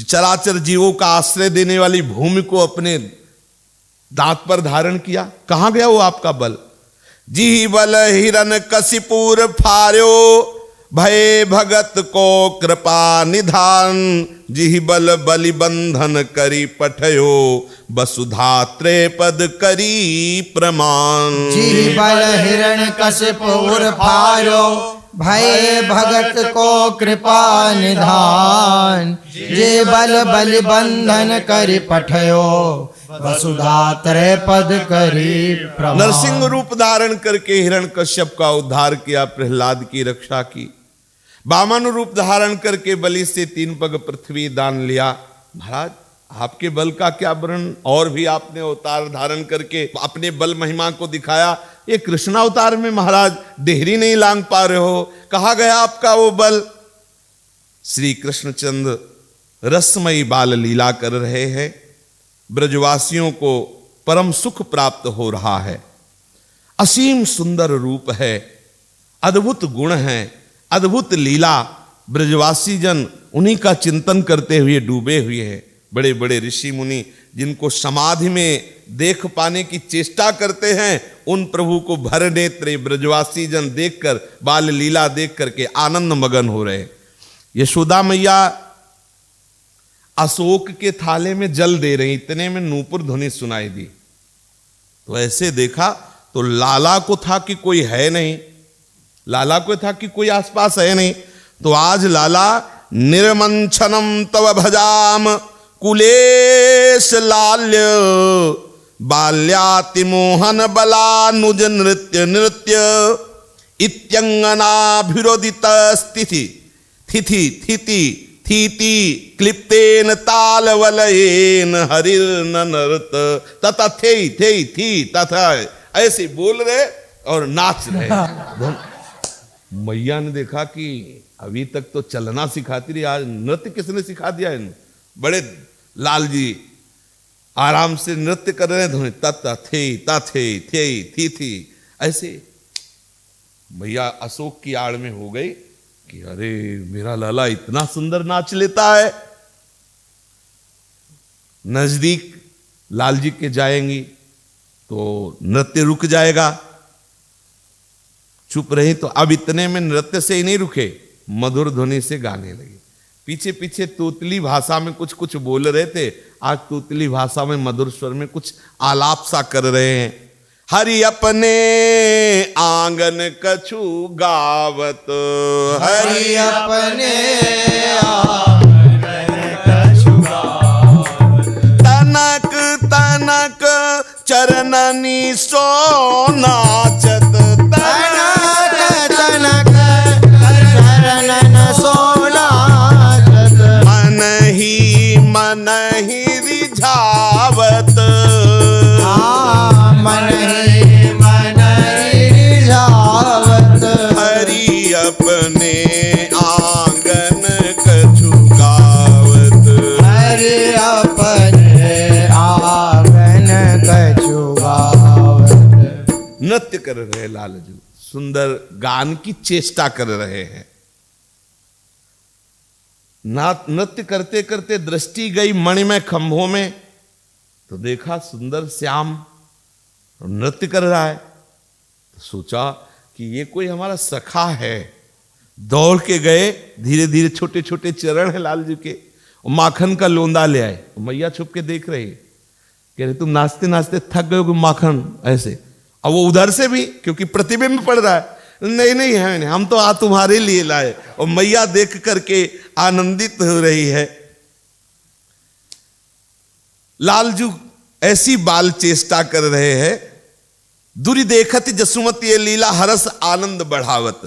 Speaker 1: चराचर जीवों का आश्रय देने वाली भूमि को अपने दांत पर धारण किया, कहां गया वो आपका बल? जी बल हिरन कसिपुर फार्यो, भय भगत को कृपा निधान, जी बल बलि बंधन करी पठयो, वसुधा त्रेपद करी प्रमाण।
Speaker 2: जी बल हिरण कसिपुर फार्यो, भय भगत को कृपा निधान, जे बल बलि बंधन करी पठयो, वसुधा त्रेपद करी प्रमाण।
Speaker 1: नरसिंह रूप धारण करके हिरण्यकश्यप का उद्धार किया, प्रहलाद की रक्षा की। वामन रूप धारण करके बलि से 3 पग पृथ्वी दान लिया। महाराज आपके बल का क्या वर्णन, और भी आपने अवतार धारण करके अपने बल महिमा को दिखाया। ये कृष्णावतार में महाराज देहरी नहीं लांग पा रहे हो, कहा गया आपका वो बल? श्री कृष्णचंद्र रसमयी बाल लीला कर रहे हैं, ब्रजवासियों को परम सुख प्राप्त हो रहा है। असीम सुंदर रूप है, अद्भुत गुण है, अद्भुत लीला। ब्रजवासी जन उन्हीं का चिंतन करते हुए डूबे हुए हैं। बड़े बड़े ऋषि मुनि जिनको समाधि में देख पाने की चेष्टा करते हैं, उन प्रभु को भर नेत्र ब्रजवासी जन देखकर, बाल लीला देख करके आनंद मगन हो रहे। यशोदा मैया अशोक के थाले में जल दे रही, इतने में नूपुर ध्वनि सुनाई दी। तो ऐसे देखा तो लाला को था कि कोई है नहीं, लाला को था कि कोई आसपास है नहीं। तो आज लाला निर्मंछनम तव भजाम कुलेश लाल्य, बाल्याति मोहन बलानुज नृत्य नृत्य, इत्यंगनाभिरोदित स्थिति थिथि थिति थीति क्लिप्तेन तालवलयेन हरिर्न नृत, तथा थे थी तथा ऐसे बोल रहे और नाच रहे। मैया ने देखा कि अभी तक तो चलना सिखाती रही, आज नृत्य किसने सिखा दिया इन्हें? बड़े लाल जी आराम से नृत्य कर रहे हैं, तथा थे थी ऐसे। मैया अशोक की आड़ में हो गई कि अरे मेरा लाला इतना सुंदर नाच लेता है। नजदीक लाल जी के जाएंगी तो नृत्य रुक जाएगा। चुप रही तो अब इतने में नृत्य से ही नहीं रुके, मधुर ध्वनि से गाने लगे। पीछे पीछे तोतली भाषा में कुछ कुछ बोल रहे थे, आज तोतली भाषा में मधुर स्वर में कुछ आलाप सा कर रहे हैं। हरि अपने आंगन कछु गावत,
Speaker 2: हरि अपने आंगन कछु गावत,
Speaker 1: तनक तनक चरणनी सो नाचत,
Speaker 2: तनक तनक चरणन सो नाचत,
Speaker 1: मन ही रिझावत,
Speaker 2: मन ही रिझावत,
Speaker 1: हरि अपने आंगन कछु गावत,
Speaker 2: हरि अपने आंगन कछु गावत।
Speaker 1: नृत्य कर रहे लालजू, सुंदर गान की चेष्टा कर रहे हैं। नृत्य करते करते दृष्टि गई मणिमय खंभों में, तो देखा सुंदर श्याम नृत्य कर रहा है। तो सोचा कि ये कोई हमारा सखा है। दौड़ के गए, धीरे धीरे छोटे छोटे चरण है लाल जी के, माखन का लोंदा ले आए। मैया छुप के देख रही, कह रहे तुम नाचते नाचते थक गए हो माखन ऐसे। अब वो उधर से भी, क्योंकि प्रतिबिंब पड़ रहा है, नहीं नहीं है नहीं, हम तो आ तुम्हारे लिए लाए। और मैया देख करके आनंदित हो रही है। लालजू ऐसी बाल चेष्टा कर रहे हैं। दूरी देखत जसुमती ये लीला हरस आनंद बढ़ावत,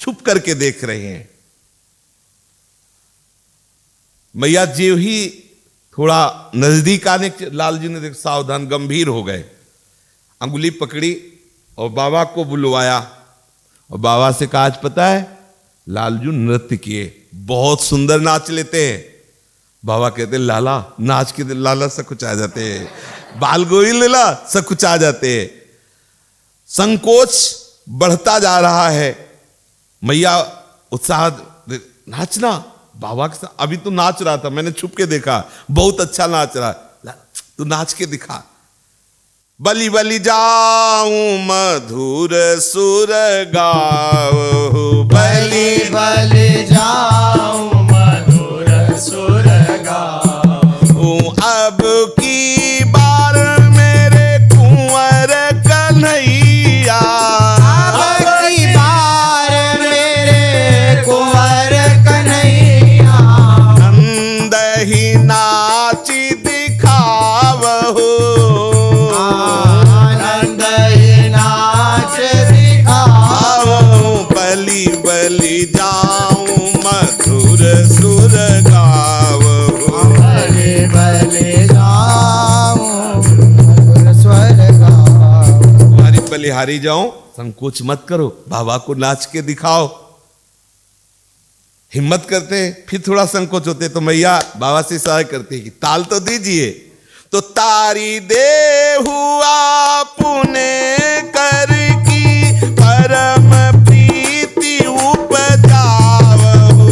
Speaker 1: छुप करके देख रहे हैं। मैया जी ही थोड़ा नजदीक आने के लाल जी ने देख सावधान गंभीर हो गए, अंगुली पकड़ी और बाबा को बुलवाया और बाबा से कहा आज पता है लालजू नृत्य किए, बहुत सुंदर नाच लेते हैं। बाबा कहते लाला नाच के लाला सब कुछ आ जाते हैं, बाल गोविल लेला सब कुछ आ जाते हैं। संकोच बढ़ता जा रहा है, मैया उत्साह नाचना बाबा के साथ, अभी तो नाच रहा था मैंने छुप के देखा, बहुत अच्छा नाच रहा है, तू नाच के दिखा। बलि बलि जाऊं मधुर सुर गाओ,
Speaker 2: बलि बलि जाऊं मधुर सुर गाऊं,
Speaker 1: अब की बार मेरे कुंवर कन्हैया,
Speaker 2: अब की बार मेरे कुंवर कन्हैया,
Speaker 1: नंद ही नाची दिखावहो,
Speaker 2: आनंद ही नाच दिखाओ,
Speaker 1: बलि बलि जाऊं मधुर सुर गावो,
Speaker 2: बलि बलि जाऊं मधुर स्वर गाऊं।
Speaker 1: तुम्हारी बलिहारी जाऊं, संकोच मत करो, बाबा को नाच के दिखाओ। हिम्मत करते फिर थोड़ा संकोच होते तो मैया बाबा से सहाय करते कि ताल तो दीजिए, तो तारी दे हुआ पुणे कर की परम प्रीति उपजावहु,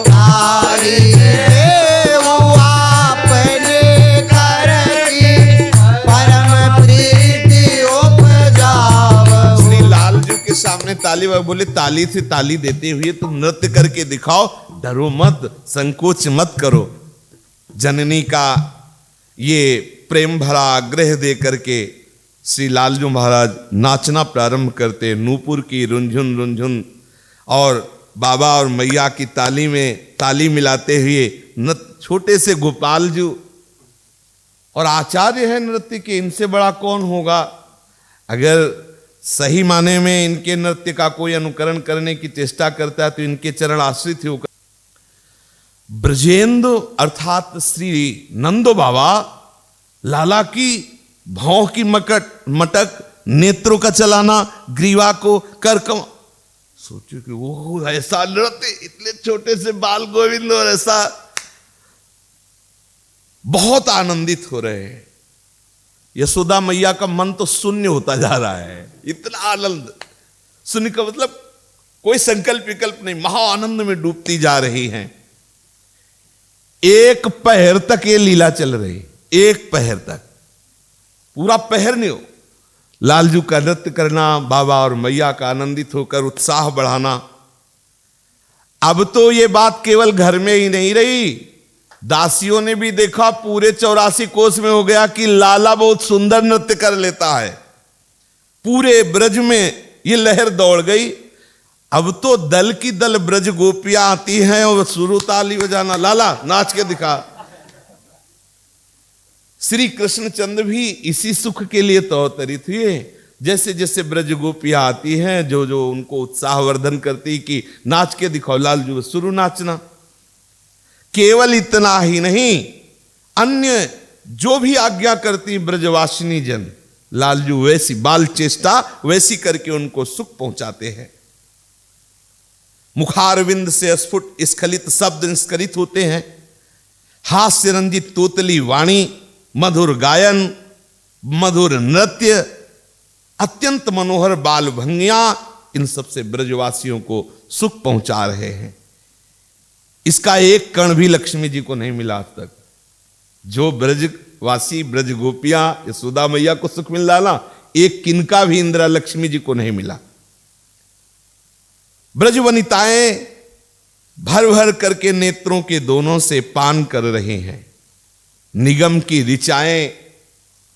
Speaker 2: तारी देव आपने कर की परम प्रीति उपजावहु।
Speaker 1: श्री लालजू के सामने ताली बोले, ताली से ताली देते हुए तुम नृत्य करके दिखाओ, डरो मत, संकोच मत करो। जननी का ये प्रेम भरा आग्रह दे करके श्री लालजू महाराज नाचना प्रारंभ करते, नूपुर की रुंझुन रुंझुन और बाबा और मैया की ताली में ताली मिलाते हुए छोटे से गोपाल जी और आचार्य है नृत्य के, इनसे बड़ा कौन होगा। अगर सही माने में इनके नृत्य का कोई अनुकरण करने की चेष्टा करता है तो इनके चरण आश्रित होकर ब्रजेंद्र अर्थात श्री नंदो बाबा लाला की भौं की मटक नेत्रों का चलाना, ग्रीवा को करकम, सोचो कि वो ऐसा नृत्य, इतने छोटे से बाल गोविंद और ऐसा, बहुत आनंदित हो रहे हैं। यशोदा मैया का मन तो शून्य होता जा रहा है, इतना आनंद, शून्य का मतलब कोई संकल्प विकल्प नहीं, महा आनंद में डूबती जा रही हैं। एक पहर तक ये लीला चल रही, एक पहर तक, पूरा पहर नहीं हो, लालजू का नृत्य करना, बाबा और मैया का आनंदित होकर उत्साह बढ़ाना। अब तो ये बात केवल घर में ही नहीं रही, दासियों ने भी देखा, पूरे 84 कोस में हो गया कि लाला बहुत सुंदर नृत्य कर लेता है। पूरे ब्रज में ये लहर दौड़ गई। अब तो दल की दल ब्रज गोपियां आती हैं और शुरू ताली बजाना, लाला नाच के दिखा। श्री कृष्णचंद्र भी इसी सुख के लिए तो अवतरित हुए। जैसे जैसे ब्रज गोपियां आती हैं, जो जो उनको उत्साहवर्धन करती कि नाच के दिखाओ, लालजू शुरू नाचना। केवल इतना ही नहीं, अन्य जो भी आज्ञा करती ब्रजवासिनी जन, लालजू वैसी बाल चेष्टा वैसी करके उनको सुख पहुंचाते हैं। मुखारविंद से स्फुट स्खलित शब्द निष्करित होते हैं, हास्य रंजित तोतली वाणी, मधुर गायन, मधुर नृत्य, अत्यंत मनोहर बाल भंगियां, इन सबसे ब्रजवासियों को सुख पहुंचा रहे हैं। इसका एक कण भी लक्ष्मी जी को नहीं मिला आज तक। जो ब्रजवासी ब्रज गोपियां यशोदा मैया को सुख मिल रहा ना, एक किनका भी इंदिरा लक्ष्मी जी को नहीं मिला। ब्रज वनिताएं भर भर करके नेत्रों के दोनों से पान कर रहे हैं। निगम की ऋचाएं,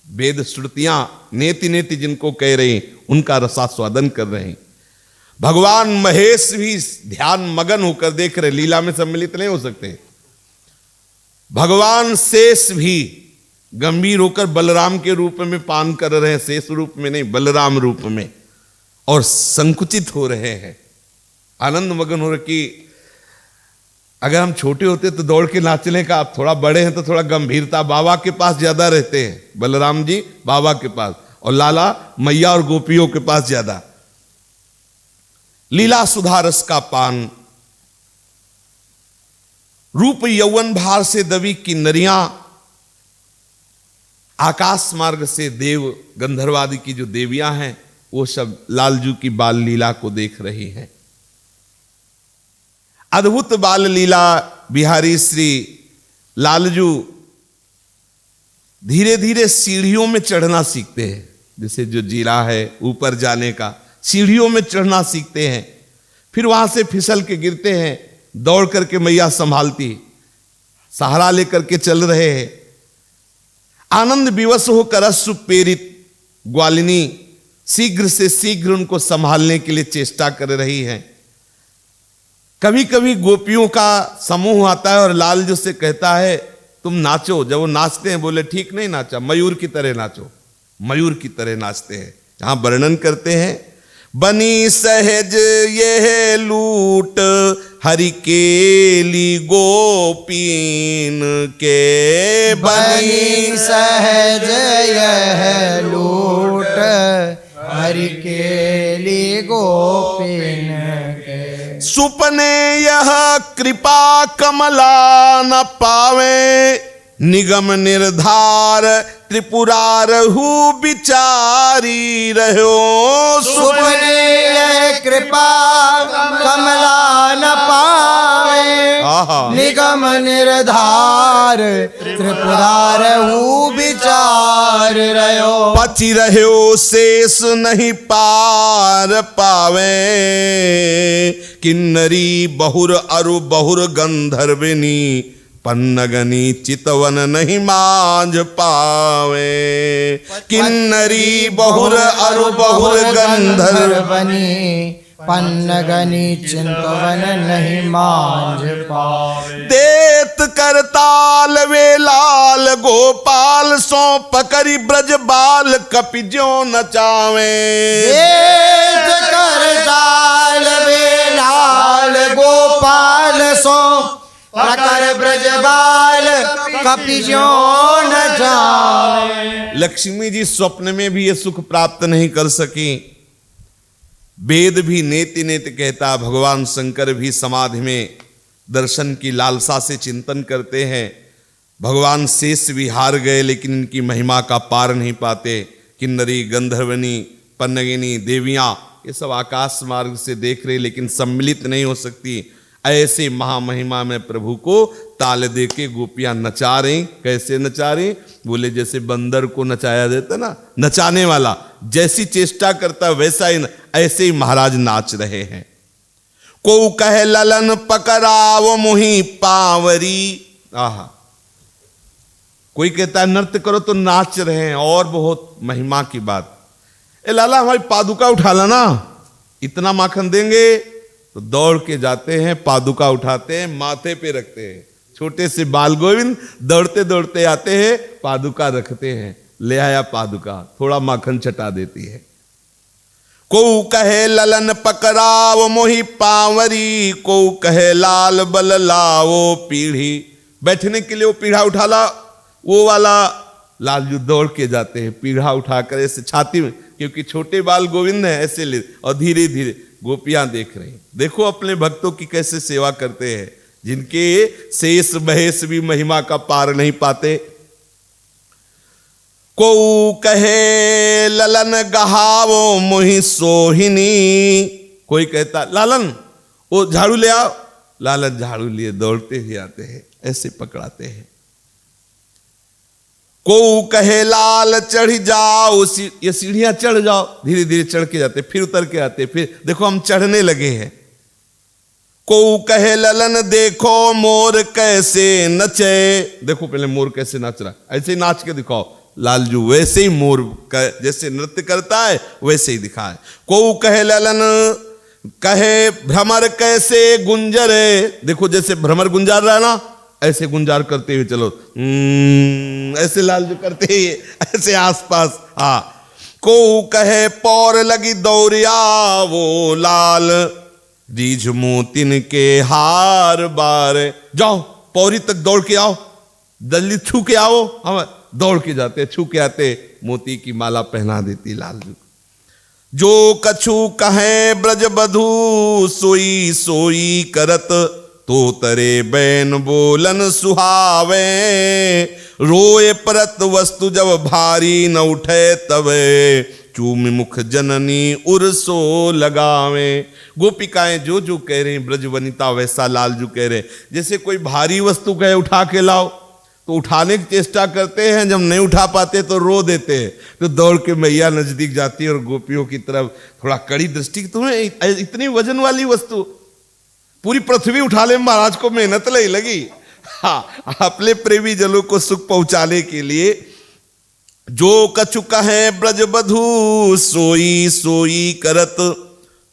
Speaker 1: वेद श्रुतियां नेति नेति जिनको कह रहे हैं, उनका रसास्वादन कर रहे हैं। भगवान महेश भी ध्यान मगन होकर देख रहे, लीला में सम्मिलित नहीं हो सकते। भगवान शेष भी गंभीर होकर बलराम के रूप में पान कर रहे हैं, शेष रूप में नहीं, बलराम रूप में, और संकुचित हो रहे हैं, आनंद मगन हो रहे कि अगर हम छोटे होते तो दौड़ के नाचने का, आप थोड़ा बड़े हैं तो थोड़ा गंभीरता बाबा के पास ज्यादा रहते हैं। बलराम जी बाबा के पास और लाला मैया और गोपियों के पास ज्यादा। लीला सुधारस का पान, रूप यौवन भार से दबी किन्नरियां, आकाश मार्ग से देव गंधर्वादि की जो देवियां हैं वो सब लालजू की बाल लीला को देख रही हैं। अद्भुत बाल लीला बिहारी श्री लालजू धीरे धीरे सीढ़ियों में चढ़ना सीखते हैं। जैसे जो जीरा है ऊपर जाने का, सीढ़ियों में चढ़ना सीखते हैं, फिर वहां से फिसल के गिरते हैं, दौड़ करके मैया संभालती, सहारा लेकर के चल रहे हैं। आनंद विवश होकर अश्रु प्रेरित ग्वालिनी शीघ्र से शीघ्र उनको संभालने के लिए चेष्टा कर रही है। कभी कभी गोपियों का समूह आता है और लालजू से कहता है तुम नाचो। जब वो नाचते हैं बोले ठीक नहीं नाचा, मयूर की तरह नाचो। मयूर की तरह नाचते हैं। यहां वर्णन करते हैं, बनी सहज यह लूट हरि केली गोपीन के,
Speaker 2: बनी सहज यह लूट हरि केली गोपीन के।
Speaker 1: सुपने यह कृपा कमला न पावे, निगम निर्धार त्रिपुरारहु विचारी रहो।
Speaker 2: सुपने यह कृपा कमला न पावे, निगम निर्धार त्रिपुरारहु विचार रहो।
Speaker 1: पची रहो शेष नहीं पार पावे, किन्नरी बहुर अरु बहुर गंधर्विनी, पन्नगनी चितवन नहीं मांझ पावे। किन्नरी बहुर अरु बहुर गंधर्वनी,
Speaker 2: पन्नगनी चितवन नहीं मांझ पावे।
Speaker 1: देत करताल वे लाल गोपाल, सो पकड़ी ब्रज बाल कपि ज्यो नचावे।
Speaker 2: देत करताल वे लाल गोपाल, सो प्रकर ब्रजबाल कपि ज्यो न जावे।
Speaker 1: लक्ष्मी जी स्वप्न में भी ये सुख प्राप्त नहीं कर सकी। वेद भी नेति नेति कहता, भगवान शंकर भी समाधि में दर्शन की लालसा से चिंतन करते हैं। भगवान शेष भी हार गए लेकिन इनकी महिमा का पार नहीं पाते। किन्नरी गंधर्वनी पन्नगिनी देवियां ये सब आकाश मार्ग से देख रहे लेकिन सम्मिलित नहीं हो सकती। ऐसे महामहिमा में प्रभु को ताल दे के गोपियां नचा रही। कैसे नचा रही? बोले जैसे बंदर को नचाया जाता ना, नचाने वाला जैसी चेष्टा करता वैसा ही ऐसे ही महाराज नाच रहे हैं। को कहे ललन पकड़ाव मुही पावरी। आहा, कोई कहता है नृत्य करो तो नाच रहे हैं, और बहुत महिमा की बात। ए लाला हमारी पादुका उठा लाना, इतना माखन देंगे। तो दौड़ के जाते हैं, पादुका उठाते हैं, माथे पे रखते हैं। छोटे से बाल गोविंद दौड़ते दौड़ते आते हैं, पादुका रखते हैं। ले आया पादुका, थोड़ा माखन चटा देती है। को कहे ललन पकड़ाव मोहि पावरी, को कहे लाल बल लाओ पीढ़ी। बैठने के लिए वो पीढ़ा उठा ला, वो वाला लालजू दौड़ के जाते हैं, पीढ़ा उठाकर ऐसे छाती में, क्योंकि छोटे बाल गोविंद है, ऐसे ले, और धीरे धीरे गोपियां देख रही। देखो अपने भक्तों की कैसे सेवा करते हैं, जिनके शेष महेश भी महिमा का पार नहीं पाते। को कहे ललन गहावो मोहि सोहिनी। कोई कहता लालन वो झाड़ू ले आओ, लालन झाड़ू लिए दौड़ते ही आते हैं, ऐसे पकड़ाते हैं। को कहे लाल चढ़ जाओ, ये सीढ़ियां चढ़ जाओ, धीरे धीरे चढ़ के जाते, फिर उतर के आते, फिर देखो हम चढ़ने लगे हैं। को कहे ललन देखो मोर कैसे नचे। देखो पहले मोर कैसे नाच रहा, ऐसे ही नाच के दिखाओ। लालजू वैसे ही मोर जैसे नृत्य करता है वैसे ही दिखाए। को कहे ललन कहे भ्रमर कैसे गुंजरे। देखो जैसे भ्रमर गुंजार रहा है ना, ऐसे गुंजार करते हुए चलो, ऐसे लालजू करते ही ऐसे आसपास। हाँ, को कहे पौर लगी दौरिया वो लाल, रीझ मोतिन के हार बार, जाओ पौरी तक दौड़ के आओ, जल्दी छू के आओ। हम दौड़ के जाते, छू के आते, मोती की माला पहना देती लालजू। जो कछु कहे ब्रज बधू, सोई सोई करत, तो तरे बैन बोलन सुहावे। रोए परत वस्तु जब भारी न उठे, तवे चूम मुख जननी उर्सो लगावे। गोपिकाएं जो जो कह रहे हैं ब्रज वनिता वैसा लालजू कह रहे हैं। जैसे कोई भारी वस्तु कहे उठा के लाओ तो उठाने की चेष्टा करते हैं, जब नहीं उठा पाते तो रो देते हैं। तो दौड़ के मैया नजदीक जाती है और गोपियों की तरफ थोड़ा कड़ी दृष्टि, तुम्हें इतनी वजन वाली वस्तु पूरी पृथ्वी उठा ले, महाराज को मेहनत नहीं लगी। हाँ, अपने प्रेमी जनों को सुख पहुंचाने के लिए जो कछु कहे ब्रज बधू, सोई सोई करत,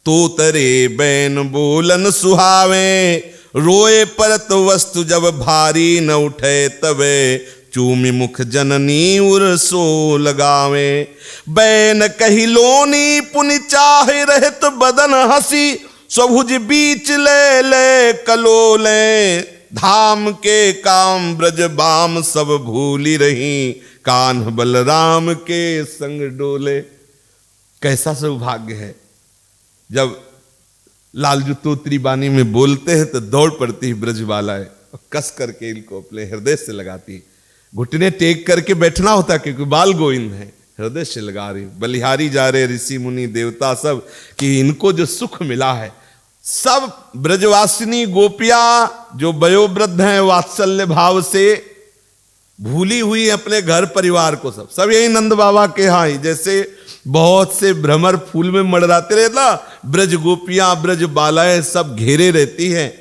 Speaker 1: तो तरे बैन बोलन सुहावे। रोए परत वस्तु जब भारी न उठे, तवे चूमि मुख जननी उर्सो लगावे। बैन कही लोनी पुनि चाहे रहत बदन हसी, स्वभुज बीच ले ले कलोले। धाम के काम ब्रज बाम सब भूली रही, कान्ह बलराम के संग डोले। कैसा सौभाग्य है जब लालजू तोत्री बानी में बोलते हैं तो दौड़ पड़ती है ब्रजबालाएं, कस करके इनको अपने हृदय से लगाती। घुटने टेक करके बैठना होता क्योंकि बाल गोविंद है, हृदय से लगा रही। बलिहारी जा रहे ऋषि मुनि देवता सब कि इनको जो सुख मिला है, सब ब्रजवासिनी गोपियां जो वयोवृद्ध हैं वात्सल्य भाव से भूली हुई अपने घर परिवार को, सब यही नंद बाबा के यहाँ ही। जैसे बहुत से भ्रमर फूल में मड़राते रहता, ब्रज गोपियां ब्रज बालाएं सब घेरे रहती हैं।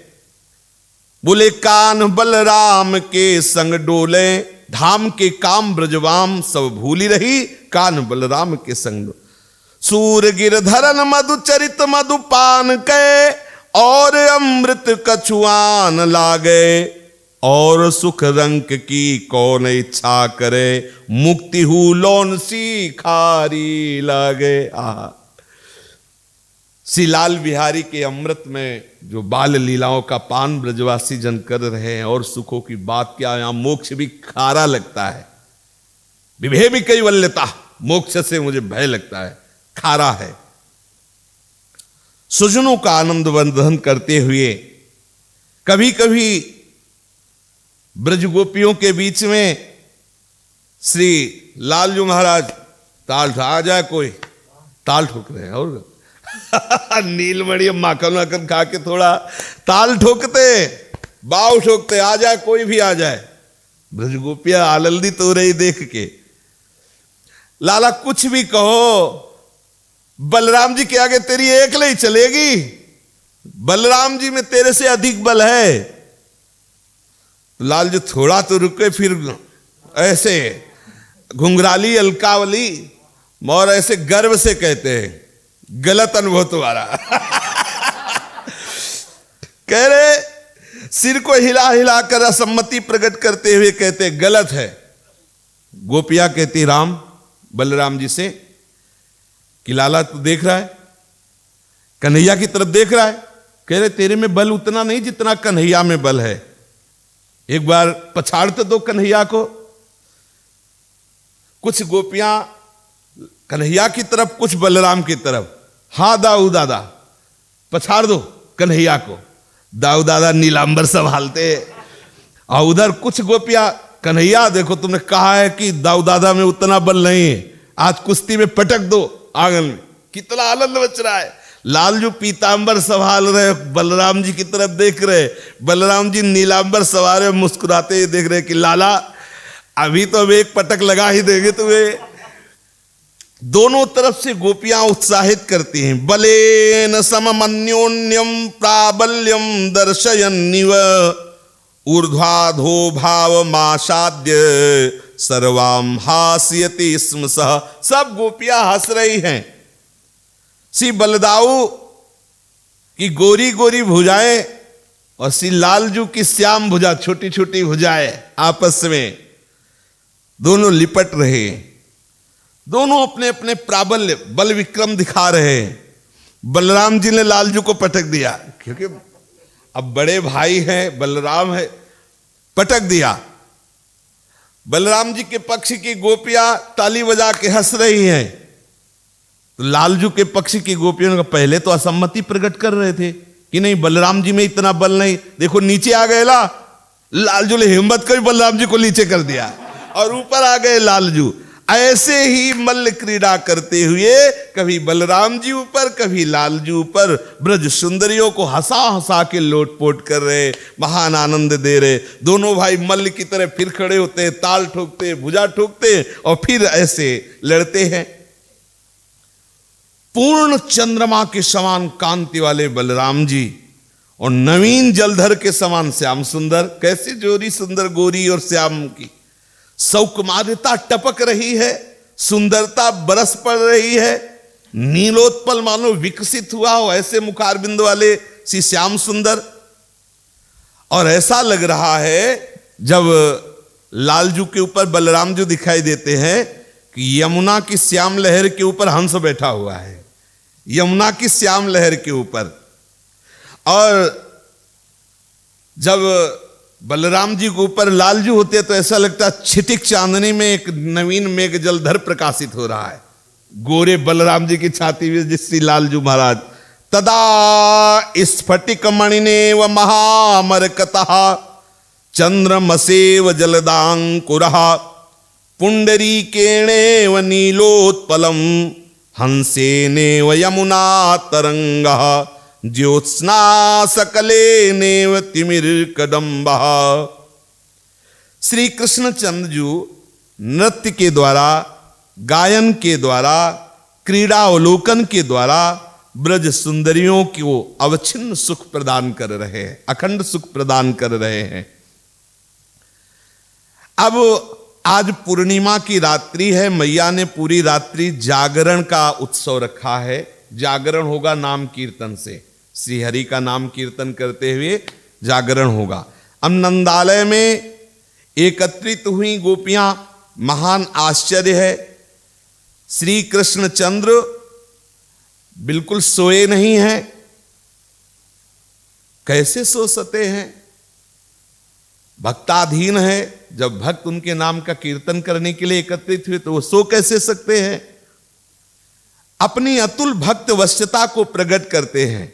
Speaker 1: बोले कान्ह बलराम के संग डोले, धाम के काम ब्रजवाम सब भूली रही, कान्ह बलराम के संग। सूर गिरधरन मधु चरित मधुपान के, और अमृत कछुआन लागे। और सुख रंक की कौन इच्छा करे, मुक्ति हु लौन सी खारी लागे। आहा, श्री लाल बिहारी के अमृत में जो बाल लीलाओं का पान ब्रजवासी जन कर रहे हैं, और सुखों की बात क्या, यहां मोक्ष भी खारा लगता है। विभे भी कैवल्यता, मोक्ष से मुझे भय लगता है, खारा है। सुजनों का आनंद वर्धन करते हुए कभी कभी ब्रज गोपियों के बीच में श्री लालजू महाराज ताल आ जाए, कोई ताल ठोक रहे हैं और नीलमणि माखन वाखन खा के थोड़ा ताल ठोकते, बाव ठोकते, आ जाए कोई भी आ जाए। ब्रज गोपियां आनंदित हो रही देख के। लाला कुछ भी कहो, बलराम जी के आगे तेरी एक नहीं चलेगी, बलराम जी में तेरे से अधिक बल है। लालजू थोड़ा तो रुके, फिर ऐसे घुंघराली अलकावली और ऐसे गर्व से कहते हैं, गलत अनुभव तुम्हारा। कह रहे, सिर को हिला हिला कर असम्मति प्रकट करते हुए कहते गलत है। गोपिया कहती राम बलराम जी से कि लाला तू देख रहा है, कन्हैया की तरफ देख रहा है। कह रहे तेरे में बल उतना नहीं जितना कन्हैया में बल है, एक बार पछाड़ते दो कन्हैया को। कुछ गोपियां कन्हैया की तरफ, कुछ बलराम की तरफ। हाँ दाऊ दादा, पछाड़ दो कन्हैया को। दाऊ दादा नीलांबर संभालते, और उधर कुछ गोपियां कन्हैया देखो तुमने कहा है कि दाऊ दादा में उतना बल नहीं है, आज कुश्ती में पटक दो आंगन में। कितना आनंद बच रहा है। लालजू पीतांबर संभाल रहे, बलराम जी की तरफ देख रहे, बलराम जी नीलांबर सवार मुस्कुराते ही देख रहे कि लाला अभी तो अब एक पटक लगा ही देंगे तुम्हें। दोनों तरफ से गोपियां उत्साहित करती हैं। बलेन सममन्योन्यम प्राबल्यम दर्शयन्निव, ऊर्ध्वाधो भाव माशाद्य सर्वाम हास्यति स्म सह। सब गोपियां हंस रही हैं। श्री बलदाऊ की गोरी गोरी भुजाएं और श्री लालजू की श्याम भुजा, छोटी छोटी भुजाएं आपस में दोनों लिपट रहे, दोनों अपने अपने प्राबल्य बल विक्रम दिखा रहे हैं। बलराम जी ने लालजू को पटक दिया, क्योंकि अब बड़े भाई हैं, बलराम है, पटक दिया। बलराम जी के पक्ष की गोपियां ताली बजा के हंस रही हैं, तो लालजू के पक्ष की गोपियों ने पहले तो असम्मति प्रकट कर रहे थे कि नहीं, बलराम जी में इतना बल नहीं, देखो नीचे आ गए ला। लालजू ने हिम्मत कर बलराम जी को नीचे कर दिया और ऊपर आ गए लालजू। ऐसे ही मल्ल क्रीड़ा करते हुए कभी बलराम जी ऊपर, कभी लालजू ऊपर, ब्रज सुंदरियों को हंसा हंसा के लोटपोट कर रहे, महान आनंद दे रहे। दोनों भाई मल्ल की तरह फिर खड़े होते हैं, ताल ठोकते, भुजा ठोकते और फिर ऐसे लड़ते हैं। पूर्ण चंद्रमा के समान कांति वाले बलराम जी और नवीन जलधर के समान श्याम सुंदर, कैसी जोड़ी सुंदर गोरी और श्याम की। सौकुमार्यता टपक रही है, सुंदरता बरस पड़ रही है, नीलोत्पल मानो विकसित हुआ हो ऐसे मुखारबिंद वाले श्री श्याम सुंदर। और ऐसा लग रहा है जब लालजू के ऊपर बलराम जी दिखाई देते हैं कि यमुना की श्याम लहर के ऊपर हंस बैठा हुआ है, यमुना की श्याम लहर के ऊपर। और जब बलराम जी के ऊपर लालजू होते हैं तो ऐसा लगता है छिटिक चांदनी में एक नवीन मेघ जलधर प्रकाशित हो रहा है, गोरे बलराम जी की छाती में जिससे लालजू महाराज। तदा स्फटिक मणिने व महामरकतः चंद्रमसेव जलदांकुरः पुंडरीकेणेव नीलोत्पलम हंसेनेव यमुना तरंगः ज्योत्स्ना सकलेनेव तिमिरकदम्बः। श्री कृष्ण चंद्रजू नृत्य के द्वारा, गायन के द्वारा, क्रीड़ा अवलोकन के द्वारा ब्रज सुंदरियों को अवच्छिन्न सुख प्रदान कर रहे हैं, अखंड सुख प्रदान कर रहे हैं। अब आज पूर्णिमा की रात्रि है, मैया ने पूरी रात्रि जागरण का उत्सव रखा है। जागरण होगा नाम कीर्तन से, श्री हरि का नाम कीर्तन करते हुए जागरण होगा। अब नंदालय में एकत्रित हुई गोपियां, महान आश्चर्य है। श्री कृष्ण चंद्र बिल्कुल सोए नहीं हैं। कैसे सो सकते हैं? भक्ताधीन है। जब भक्त उनके नाम का कीर्तन करने के लिए एकत्रित हुए तो वो सो कैसे सकते हैं? अपनी अतुल भक्त वश्यता को प्रकट करते हैं।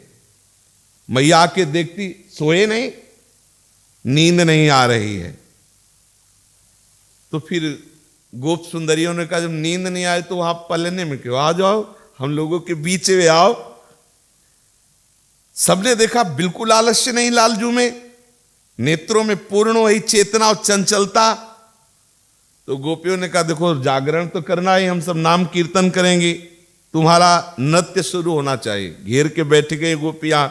Speaker 1: मैया के देखती सोए नहीं, नींद नहीं आ रही है। तो फिर गोप सुंदरियों ने कहा जब नींद नहीं आए तो वहां पलने में क्यों, आ जाओ हम लोगों के बीच में आओ। सबने देखा बिल्कुल आलस्य नहीं लालजू में, नेत्रों में पूर्ण वही चेतना और चंचलता। तो गोपियों ने कहा देखो जागरण तो करना ही, हम सब नाम कीर्तन करेंगे, तुम्हारा नृत्य शुरू होना चाहिए। घेर के बैठ गए गोपियां,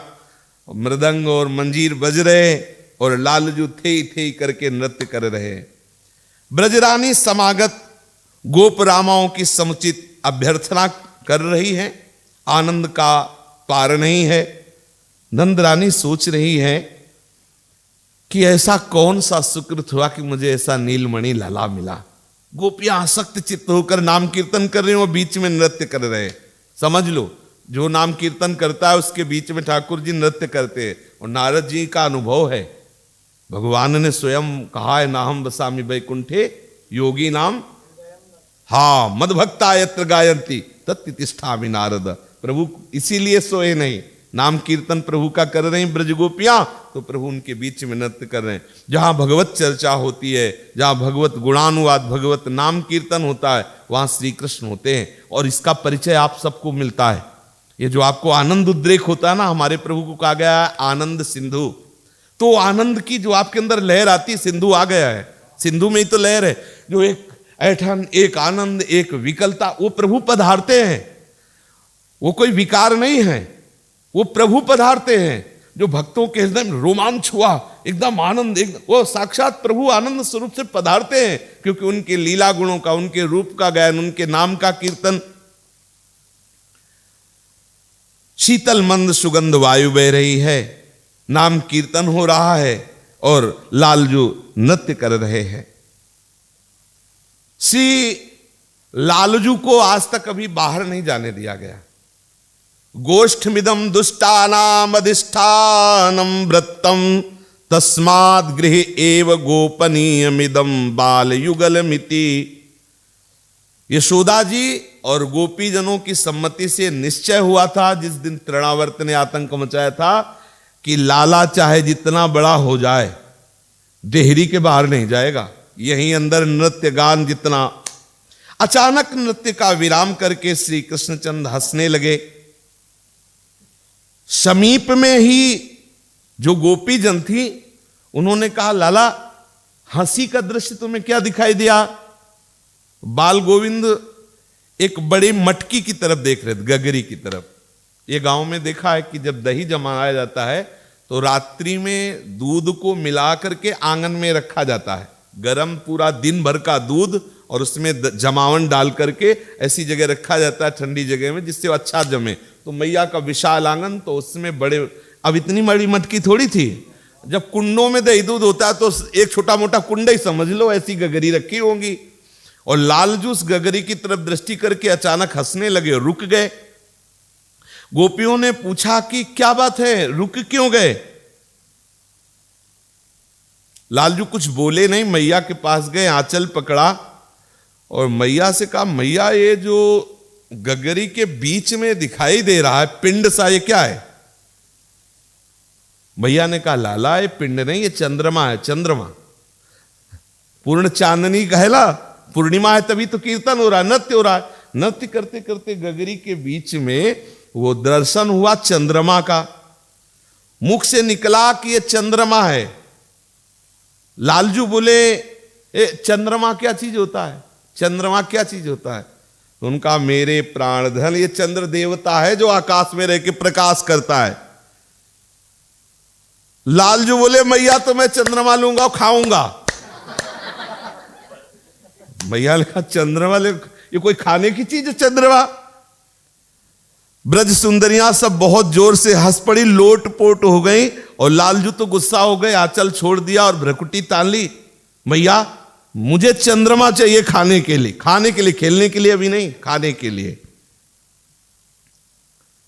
Speaker 1: मृदंग और मंजीर बज रहे और लालजू थे थे करके नृत्य कर रहे। ब्रजरानी समागत गोप रामाओं की समुचित अभ्यर्थना कर रही है, आनंद का पार नहीं है। नंद रानी सोच रही है कि ऐसा कौन सा सुकृत हुआ कि मुझे ऐसा नीलमणि लाला मिला। गोपियां आसक्त चित्त होकर नाम कीर्तन कर रहे हैं, वो बीच में नृत्य कर रहे हैं। समझ लो जो नाम कीर्तन करता है उसके बीच में ठाकुर जी नृत्य करते हैं। और नारद जी का अनुभव है, भगवान ने स्वयं कहा है नाहम वसामि वैकुंठे योगी नाम, हाँ मदभक्ता यत्र गायन्ति तत् तिष्ठामि नारद। प्रभु इसीलिए सोए नहीं, नाम कीर्तन प्रभु का कर रहे हैं ब्रज गोपियां, तो प्रभु उनके बीच में नृत्य कर रहे हैं। जहां भगवत चर्चा होती है, जहां भगवत गुणानुवाद, भगवत नाम कीर्तन होता है, वहां श्री कृष्ण होते हैं। और इसका परिचय आप सबको मिलता है। ये जो आपको आनंद उद्रेक होता है ना, हमारे प्रभु को कहा गया है आनंद सिंधु। तो आनंद की जो आपके अंदर लहर आती है, सिंधु आ गया है, सिंधु में ही तो लहर है। जो एक ऐठन, एक आनंद, एक विकलता, वो प्रभु पधारते हैं। वो कोई विकार नहीं है, वो प्रभु पधारते हैं। जो भक्तों के हृदय में रोमांच हुआ, एकदम आनंद, एकदम वो साक्षात प्रभु आनंद स्वरूप से पधारते हैं, क्योंकि उनके लीला गुणों का, उनके रूप का गायन, उनके नाम का कीर्तन। शीतल मंद सुगंध वायु बह रही है, नाम कीर्तन हो रहा है और लालजू नृत्य कर रहे हैं। श्री लालजू को आज तक कभी बाहर नहीं जाने दिया गया। गोष्ठमिदं दुष्टानाम अधिष्ठानम वृत्तम तस्माद् गृह एव गोपनीयमिदं बाल युगलमिति। यशोदा जी और गोपी जनों की सम्मति से निश्चय हुआ था जिस दिन तृणावर्त ने आतंक मचाया था कि लाला चाहे जितना बड़ा हो जाए देहरी के बाहर नहीं जाएगा, यहीं अंदर नृत्य गान जितना। अचानक नृत्य का विराम करके श्री कृष्णचंद्र हंसने लगे। समीप में ही जो गोपी जन थी उन्होंने कहा, लाला हंसी का दृश्य तुम्हें क्या दिखाई दिया? बाल गोविंद एक बड़ी मटकी की तरफ देख रहे थे, गगरी की तरफ। ये गांव में देखा है कि जब दही जमाया जाता है तो रात्रि में दूध को मिला करके आंगन में रखा जाता है, गरम पूरा दिन भर का दूध, और उसमें जमावन डाल करके ऐसी जगह रखा जाता है ठंडी जगह में जिससे वो अच्छा जमे। तो मैया का विशाल आंगन, तो उसमें बड़े, अब इतनी बड़ी मटकी थोड़ी थी, जब कुंडों में दही दूध होता है तो एक छोटा मोटा कुंडा ही समझ लो, ऐसी गगरी रखी होंगी। और लालजू उस गगरी की तरफ दृष्टि करके अचानक हंसने लगे, रुक गए। गोपियों ने पूछा कि क्या बात है, रुक क्यों गए? लालजू कुछ बोले नहीं, मैया के पास गए, आंचल पकड़ा और मैया से कहा, मैया ये जो गगरी के बीच में दिखाई दे रहा है पिंड सा, ये क्या है? मैया ने कहा, लाला ये पिंड नहीं, ये चंद्रमा है, चंद्रमा। पूर्ण चांदनी कहला, पूर्णिमा है तभी तो कीर्तन हो रहा है, नृत्य हो रहा है। नृत्य करते करते गगरी के बीच में वो दर्शन हुआ चंद्रमा का। मुख से निकला कि ये चंद्रमा है। लालजू बोले, चंद्रमा क्या चीज होता है? चंद्रमा क्या चीज होता है? तो उनका, मेरे प्राणधन, ये चंद्र देवता है जो आकाश में रह के प्रकाश करता है। लालजू बोले, मैया तो मैं चंद्रमा लूंगा और खाऊंगा। मैया ने कहा, चंद्रमा ले, ये कोई खाने की चीज है चंद्रमा? ब्रज सुंदरियां सब बहुत जोर से हंस पड़ी, लोट पोट हो गई, और लालजू तो गुस्सा हो गए, आंचल छोड़ दिया और भ्रकुटी तान ली। मैया मुझे चंद्रमा चाहिए खाने के लिए, खाने के लिए, खेलने के लिए अभी नहीं, खाने के लिए।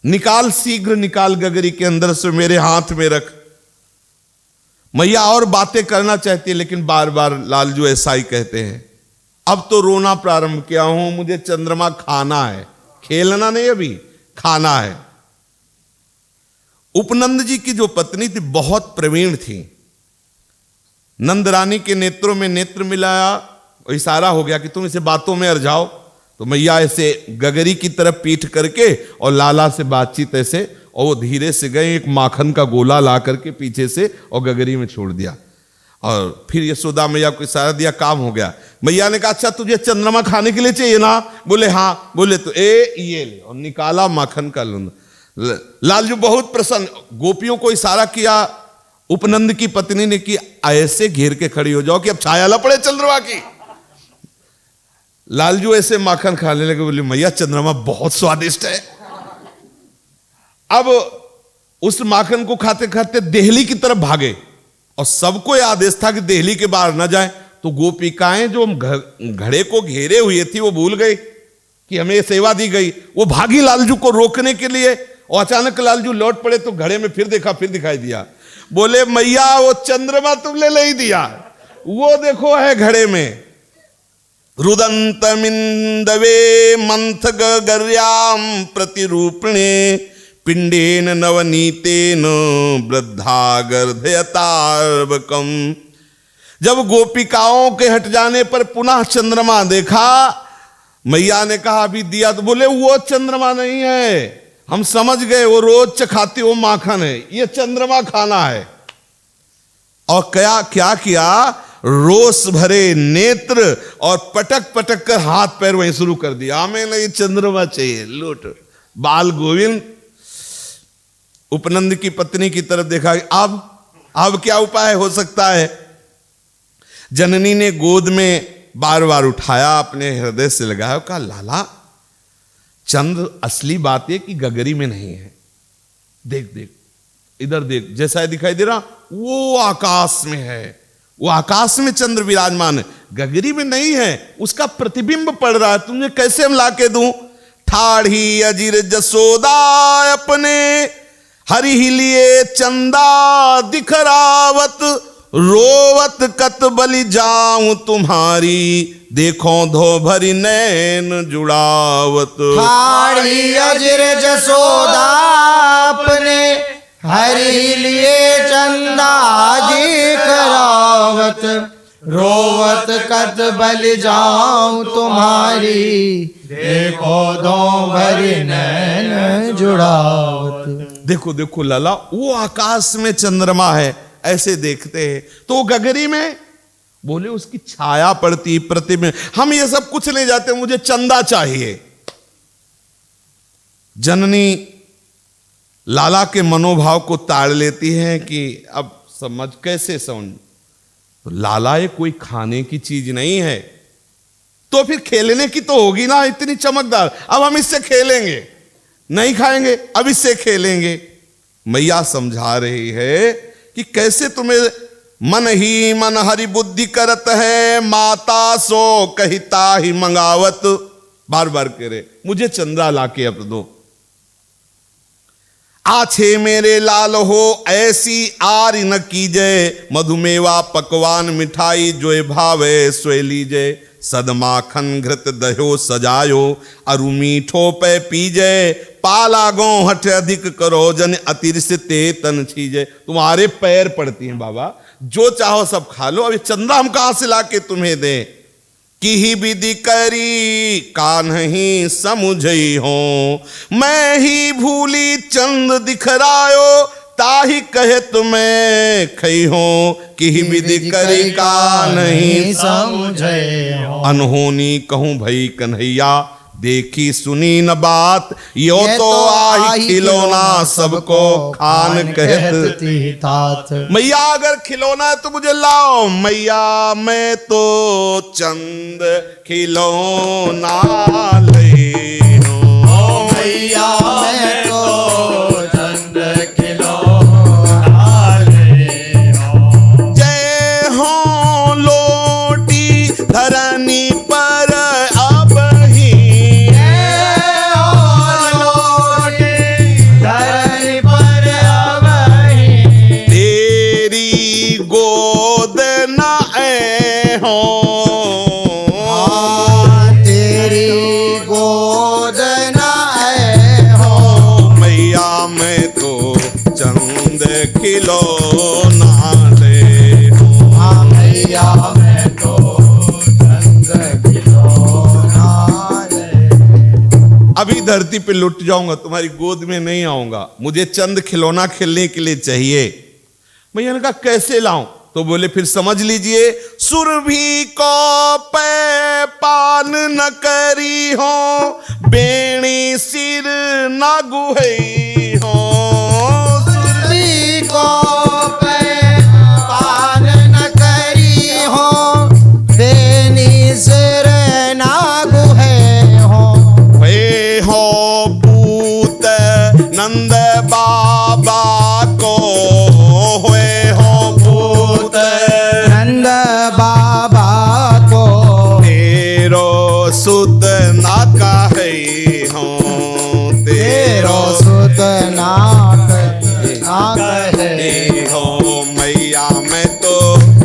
Speaker 1: निकाल, शीघ्र निकाल, गगरी के अंदर से मेरे हाथ में रख। मैया और बातें करना चाहती है लेकिन बार बार लालजू ऐसा ही कहते हैं। अब तो रोना प्रारंभ किया हूं, मुझे चंद्रमा खाना है, खेलना नहीं, अभी खाना है। उपनंद जी की जो पत्नी थी बहुत प्रवीण थी। नंद रानी के नेत्रों में नेत्र मिलाया, इशारा हो गया कि तुम इसे बातों में अरझाओ। तो मैया ऐसे गगरी की तरफ पीठ करके और लाला से बातचीत ऐसे, और वो धीरे से गए, एक माखन का गोला ला करके पीछे से और गगरी में छोड़ दिया। और फिर यशोदा मैया को इशारा दिया, काम हो गया। मैया ने कहा, अच्छा तुझे चंद्रमा खाने के लिए चाहिए ना? बोले हाँ। बोले तो ये ले, और निकाला माखन का लुंड। लालजू बहुत प्रसन्न, गोपियों को इशारा किया, उपनंद की पत्नी ने कि ऐसे घेर के खड़ी हो जाओ कि अब छाया ला पड़े चंद्रमा की। लालजू ऐसे माखन खाने लगे। बोले, मैया चंद्रमा बहुत स्वादिष्ट है। अब उस माखन को खाते खाते देहली की तरफ भागे, और सबको यह आदेश था कि देहली के बाहर न जाए। तो गोपिकाएं जो घड़े को घेरे हुए थी वो भूल गई कि हमें सेवा दी गई, वो भागी लालजू को रोकने के लिए, और अचानक लालजू लौट पड़े तो घड़े में फिर देखा, फिर दिखाई दिया। बोले, मैया वो चंद्रमा तुमने नहीं दिया, वो देखो है घड़े में। रुदंत मिंदवे मंथ गर्याम प्रतिरूपणे पिंडेन नवनीतेन वृद्धा गर्भयतार्वकम। जब गोपिकाओं के हट जाने पर पुनः चंद्रमा देखा, मैया ने कहा अभी दिया, तो बोले वो चंद्रमा नहीं है, हम समझ गए, वो रोज चखाती वो माखन है, ये चंद्रमा खाना है। और क्या किया, रोष भरे नेत्र और पटक पटक कर हाथ पैर वहीं शुरू कर दिया, हमें नहीं चंद्रमा चाहिए, लूट। बाल गोविंद उपनंद की पत्नी की तरफ देखा, अब क्या उपाय हो सकता है। जननी ने गोद में बार बार उठाया, अपने हृदय से लगाया, कहा लाला चंद्र असली बात है कि गगरी में नहीं है, देख देख इधर देख, जैसा दिखाई दे रहा वो आकाश में है, वो आकाश में चंद्र विराजमान है, गगरी में नहीं है, उसका प्रतिबिंब पड़ रहा है, तुमने कैसे हम ला के दूं। ठाढ़ी अजिर जसोदा अपने हरि ही लिए चंदा दिखरावत, रोवत कत बलि जाऊं तुम्हारी, देखो धो भरी नैन जुड़ावत।
Speaker 2: ठाड़ी अजिर जसोदा अपने हरि लिए चंदा दिखरावत, रोवत कत बलि जाऊं तुम्हारी, देखो दो भरी नैन जुड़ावत।
Speaker 1: देखो देखो लाला, वो आकाश में चंद्रमा है, ऐसे देखते हैं तो वो गगरी में बोले उसकी छाया पड़ती प्रतिबिंब। हम ये सब कुछ नहीं जाते, मुझे चंदा चाहिए। जननी लाला के मनोभाव को ताड़ लेती है कि अब समझ कैसे समझ, तो लाला ये कोई खाने की चीज नहीं है, तो फिर खेलने की तो होगी ना, इतनी चमकदार। अब हम इससे खेलेंगे, नहीं खाएंगे, अब इससे खेलेंगे। मैया समझा रही है कि कैसे तुम्हें मन ही मन हरि बुद्धि करत है, माता सो कहिता ही मंगावत। बार बार कह रहे मुझे चंद्रा लाके अब दो। आछे मेरे लाल हो ऐसी आर न कीजे, मधुमेवा पकवान मिठाई जोए भावे सोए लीजे। सदमाखन घृत दह्यो सजायो, अरु मीठो पे पीजे। पाला गो हठ अधिक करो जन अतिरिक्त ते तन छीजे। तुम्हारे पैर पड़ती हैं बाबा, जो चाहो सब खा लो। अभी चंदा हम कहां से लाके तुम्हें दें? की ही विधि करी कान्ही समुझई हो, मैं ही भूली चंद दिखरायो, ताही कहे तुम्हें खई हो। की ही विधि करी कान्ही
Speaker 2: समुझई हो,
Speaker 1: अनहोनी कहूं भई कन्हैया, देखी सुनी न बात। यो तो आही खिलौना सबको खान कहती तात। मैया अगर खिलौना है तो मुझे लाओ। मैया मैं तो चंद खिलौना ले हूं।
Speaker 2: मैया मैं तो चंद खिलौना ले हूं।
Speaker 1: जय हो लोटी धरनी पर अब ही,
Speaker 2: धरनी पर अब ही,
Speaker 1: तेरी गोद न आए हो।
Speaker 2: तेरी गोद न आए हो।
Speaker 1: मैया मैं तो चंद खिलौना ले हूं।
Speaker 2: हाँ मैया मैं तो चंद खिलौना ले।
Speaker 1: अभी धरती पे लुट जाऊंगा, तुम्हारी गोद में नहीं आऊंगा। मुझे चंद खिलौना खेलने के लिए चाहिए। मैया ने कहा कैसे लाऊं? तो बोले फिर समझ लीजिए, सुरभि को पे पान न करी हो, बेणी सिर न गुहई हो।
Speaker 2: सुरभि को पे पान न करी हो, बेनी सिर न गुहे हो।
Speaker 1: वे हो पूत नंद बाबा को, हुए हो पूत
Speaker 2: नंद बाबा को,
Speaker 1: तेरो सुत ना कहे हो।
Speaker 2: तेरो सुत ना कहे
Speaker 1: हो। मैया मैं तो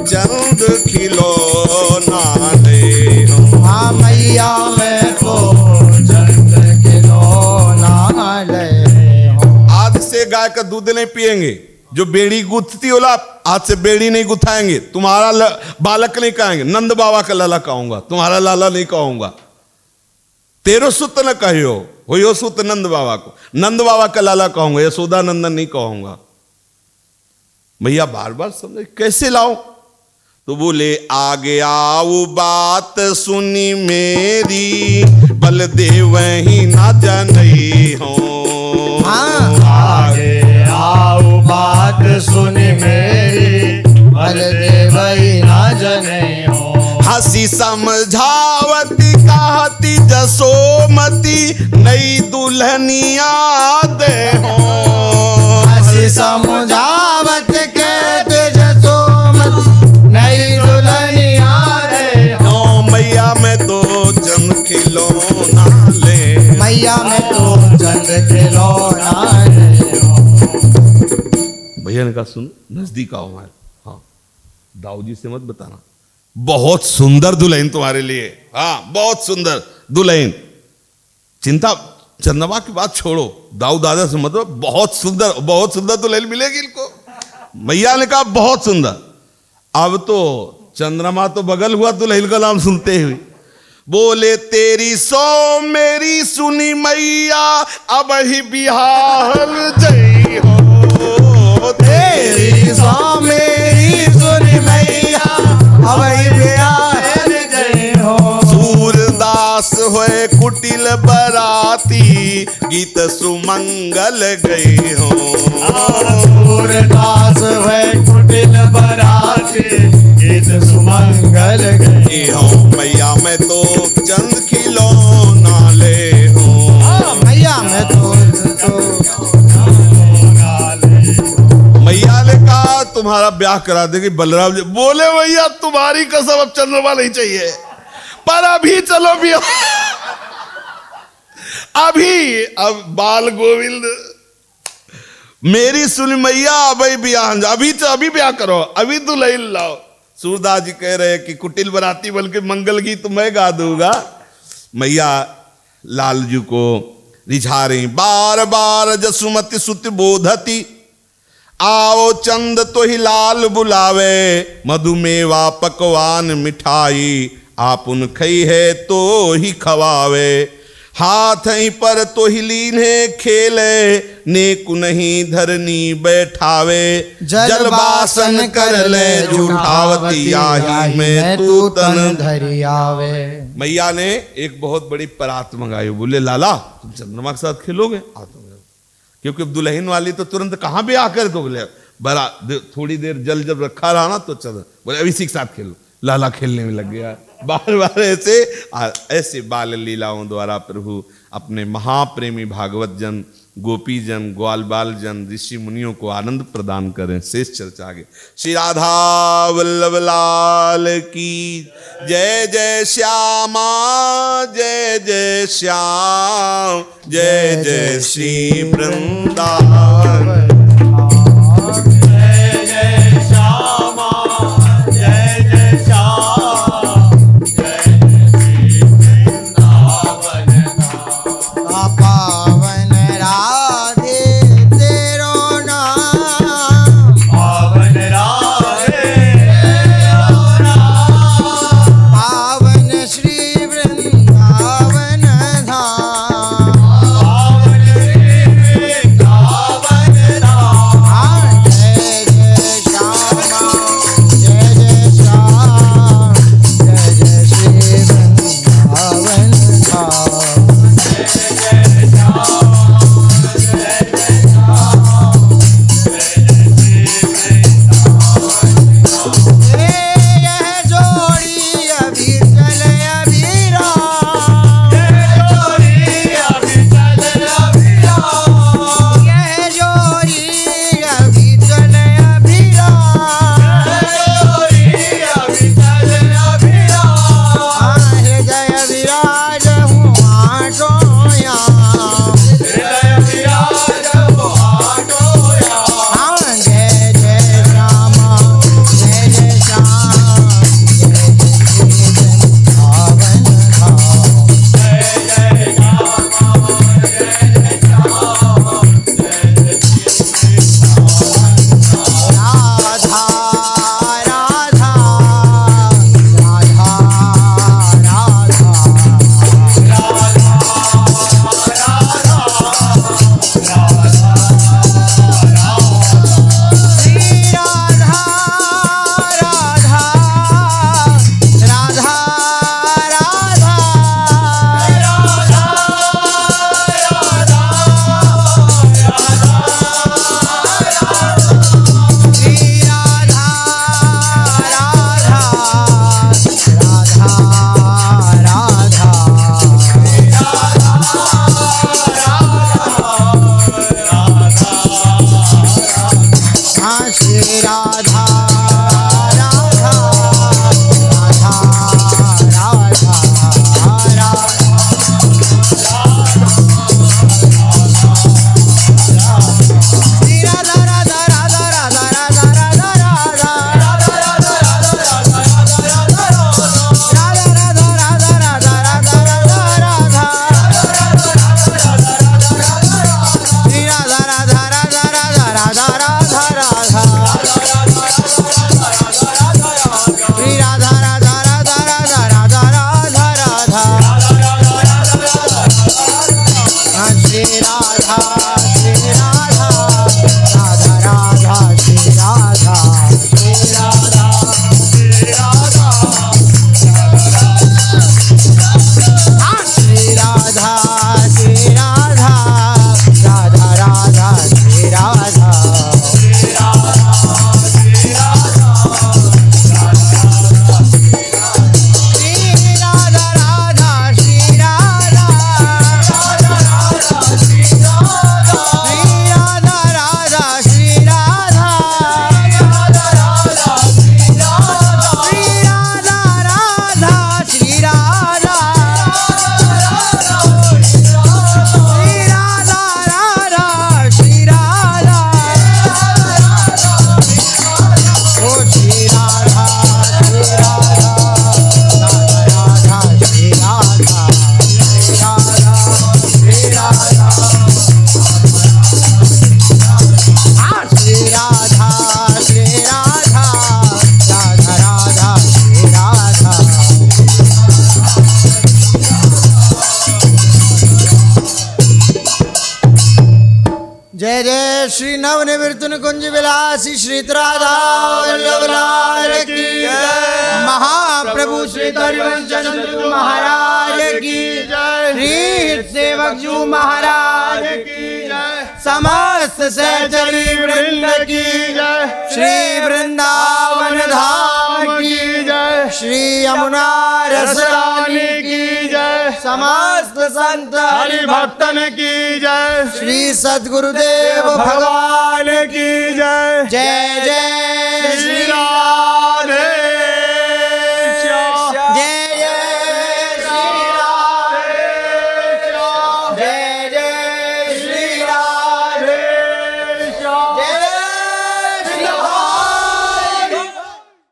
Speaker 1: चंद खिलौना ले हूं।
Speaker 2: हाँ मैया मैं तो चंद खिलौना ले हूं।
Speaker 1: आज से गाय का दूध नहीं पिएंगे। जो बेड़ी गुथती होला, आज से बेड़ी नहीं गुथाएंगे। तुम्हारा बालक नहीं कहेंगे, नंद बाबा का लाला कहूंगा, तुम्हारा लाला नहीं कहूंगा। तेरो सुत न कहियो, हो सुत नंद बाबा को, नंद बाबा का लाला कहूंगा, यशोदा नंदन नहीं कहूंगा। भैया बार बार समझे कैसे लाओ? तो बोले आगे आओ बात सुनी मेरी, बलदेव ही ना जनई हो।
Speaker 2: आगे आओ बात सुनी मेरी, बलदेव ही ना जने हो।
Speaker 1: हंसी समझावती कहती जसोमती, नई दुल्हनिया दे हो।
Speaker 2: हंसी समझावत कहते जसोमती, नई दुल्हनिया दे हो।
Speaker 1: मैया मैं तो चंद खिलौना ले,
Speaker 2: मैया खिलौना रे हो।
Speaker 1: भैया ने कहा सुन नजदीक आओ हमारे। हाँ दाऊ जी से मत बताना, बहुत सुंदर दुल्हन तुम्हारे लिए, हाँ बहुत सुंदर दुल्हन, चिंता चंद्रमा की बात छोड़ो, दाऊ दादा से मतलब बहुत सुंदर दुल्हन मिलेगी इनको। मैया ने कहा बहुत सुंदर। अब तो चंद्रमा तो बगल हुआ दुल्हन का नाम सुनते हुए, बोले तेरी सो मेरी सुनी मैया अब ही बिहार जय हो,
Speaker 2: तेरी सो मेरी सुनी मैया अब ही बिहार जय हो।
Speaker 1: सूरदास होए कुटिल बराती गीत सुमंगल गई हो।
Speaker 2: सूरदास हुए कुटिल बराती गीत सुमंगल गई हो।
Speaker 1: मैया मैं तो चंद खिलौना ले हूँ,
Speaker 2: मैया मैं तो
Speaker 1: मैया ने कहा तुम्हारा ब्याह करा देगी। बलराम जी बोले भैया तुम्हारी कसम अब चंद्रमा नहीं चाहिए, पर अभी चलो भी अभी अब बाल गोविंद मेरी सुन मैया अभी ब्याह, अभी ब्याह करो, अभी दुल्हन लाओ। सूरदास जी कह रहे कि कुटिल बराती बल्कि मंगल गीत तो मैं गा दूंगा। मैया लालजू को रिझा रही, बार बार जसुमति सुत बोधती आओ चंद तो ही लाल बुलावे, मधुमेवा पकवान मिठाई आप उन खई है तो ही खवावे, हाथ ही पर तो ही लीने खेले नेकु नहीं धरनी बैठावे, जल बासन कर ले जूठावती आही में तू तन
Speaker 2: धरी आवे।
Speaker 1: मैया ने एक बहुत बड़ी परात मंगाई, बोले लाला तुम चंद्रमा के साथ खेलोगे? क्योंकि अब दुल्हन वाली तो तुरंत कहाँ भी आकर, तो बोले बड़ा थोड़ी देर जल जब रखा रहा ना तो चल, बोले अभी इसी के साथ खेलो। लाला खेलने में लग गया, बार बार ऐसे बाल लीलाओं द्वारा प्रभु अपने महाप्रेमी भागवत जन, गोपी जन, ग्वाल बाल जन, ऋषि मुनियों को आनंद प्रदान करें। शेष चर्चा आगे। श्री राधा वल्लभ लाल की जय, जय श्यामा जय जय श्याम, जय जय श्री वृंदावन।
Speaker 2: मिथुन कुंज विलासी श्री राधा वल्लभ लाल की जय। महाप्रभु श्री हरिवंश चंद्र महाराज की जय। श्री सेवक जू महाराज की जय। समस्त सहचरी वृंद की जय। श्री वृंदावन धाम की जय। श्री यमुना रसरानी की जय। समस्त संत हरि भक्तन की जय। श्री सद्गुरुदेव भगवान की जय। जय जय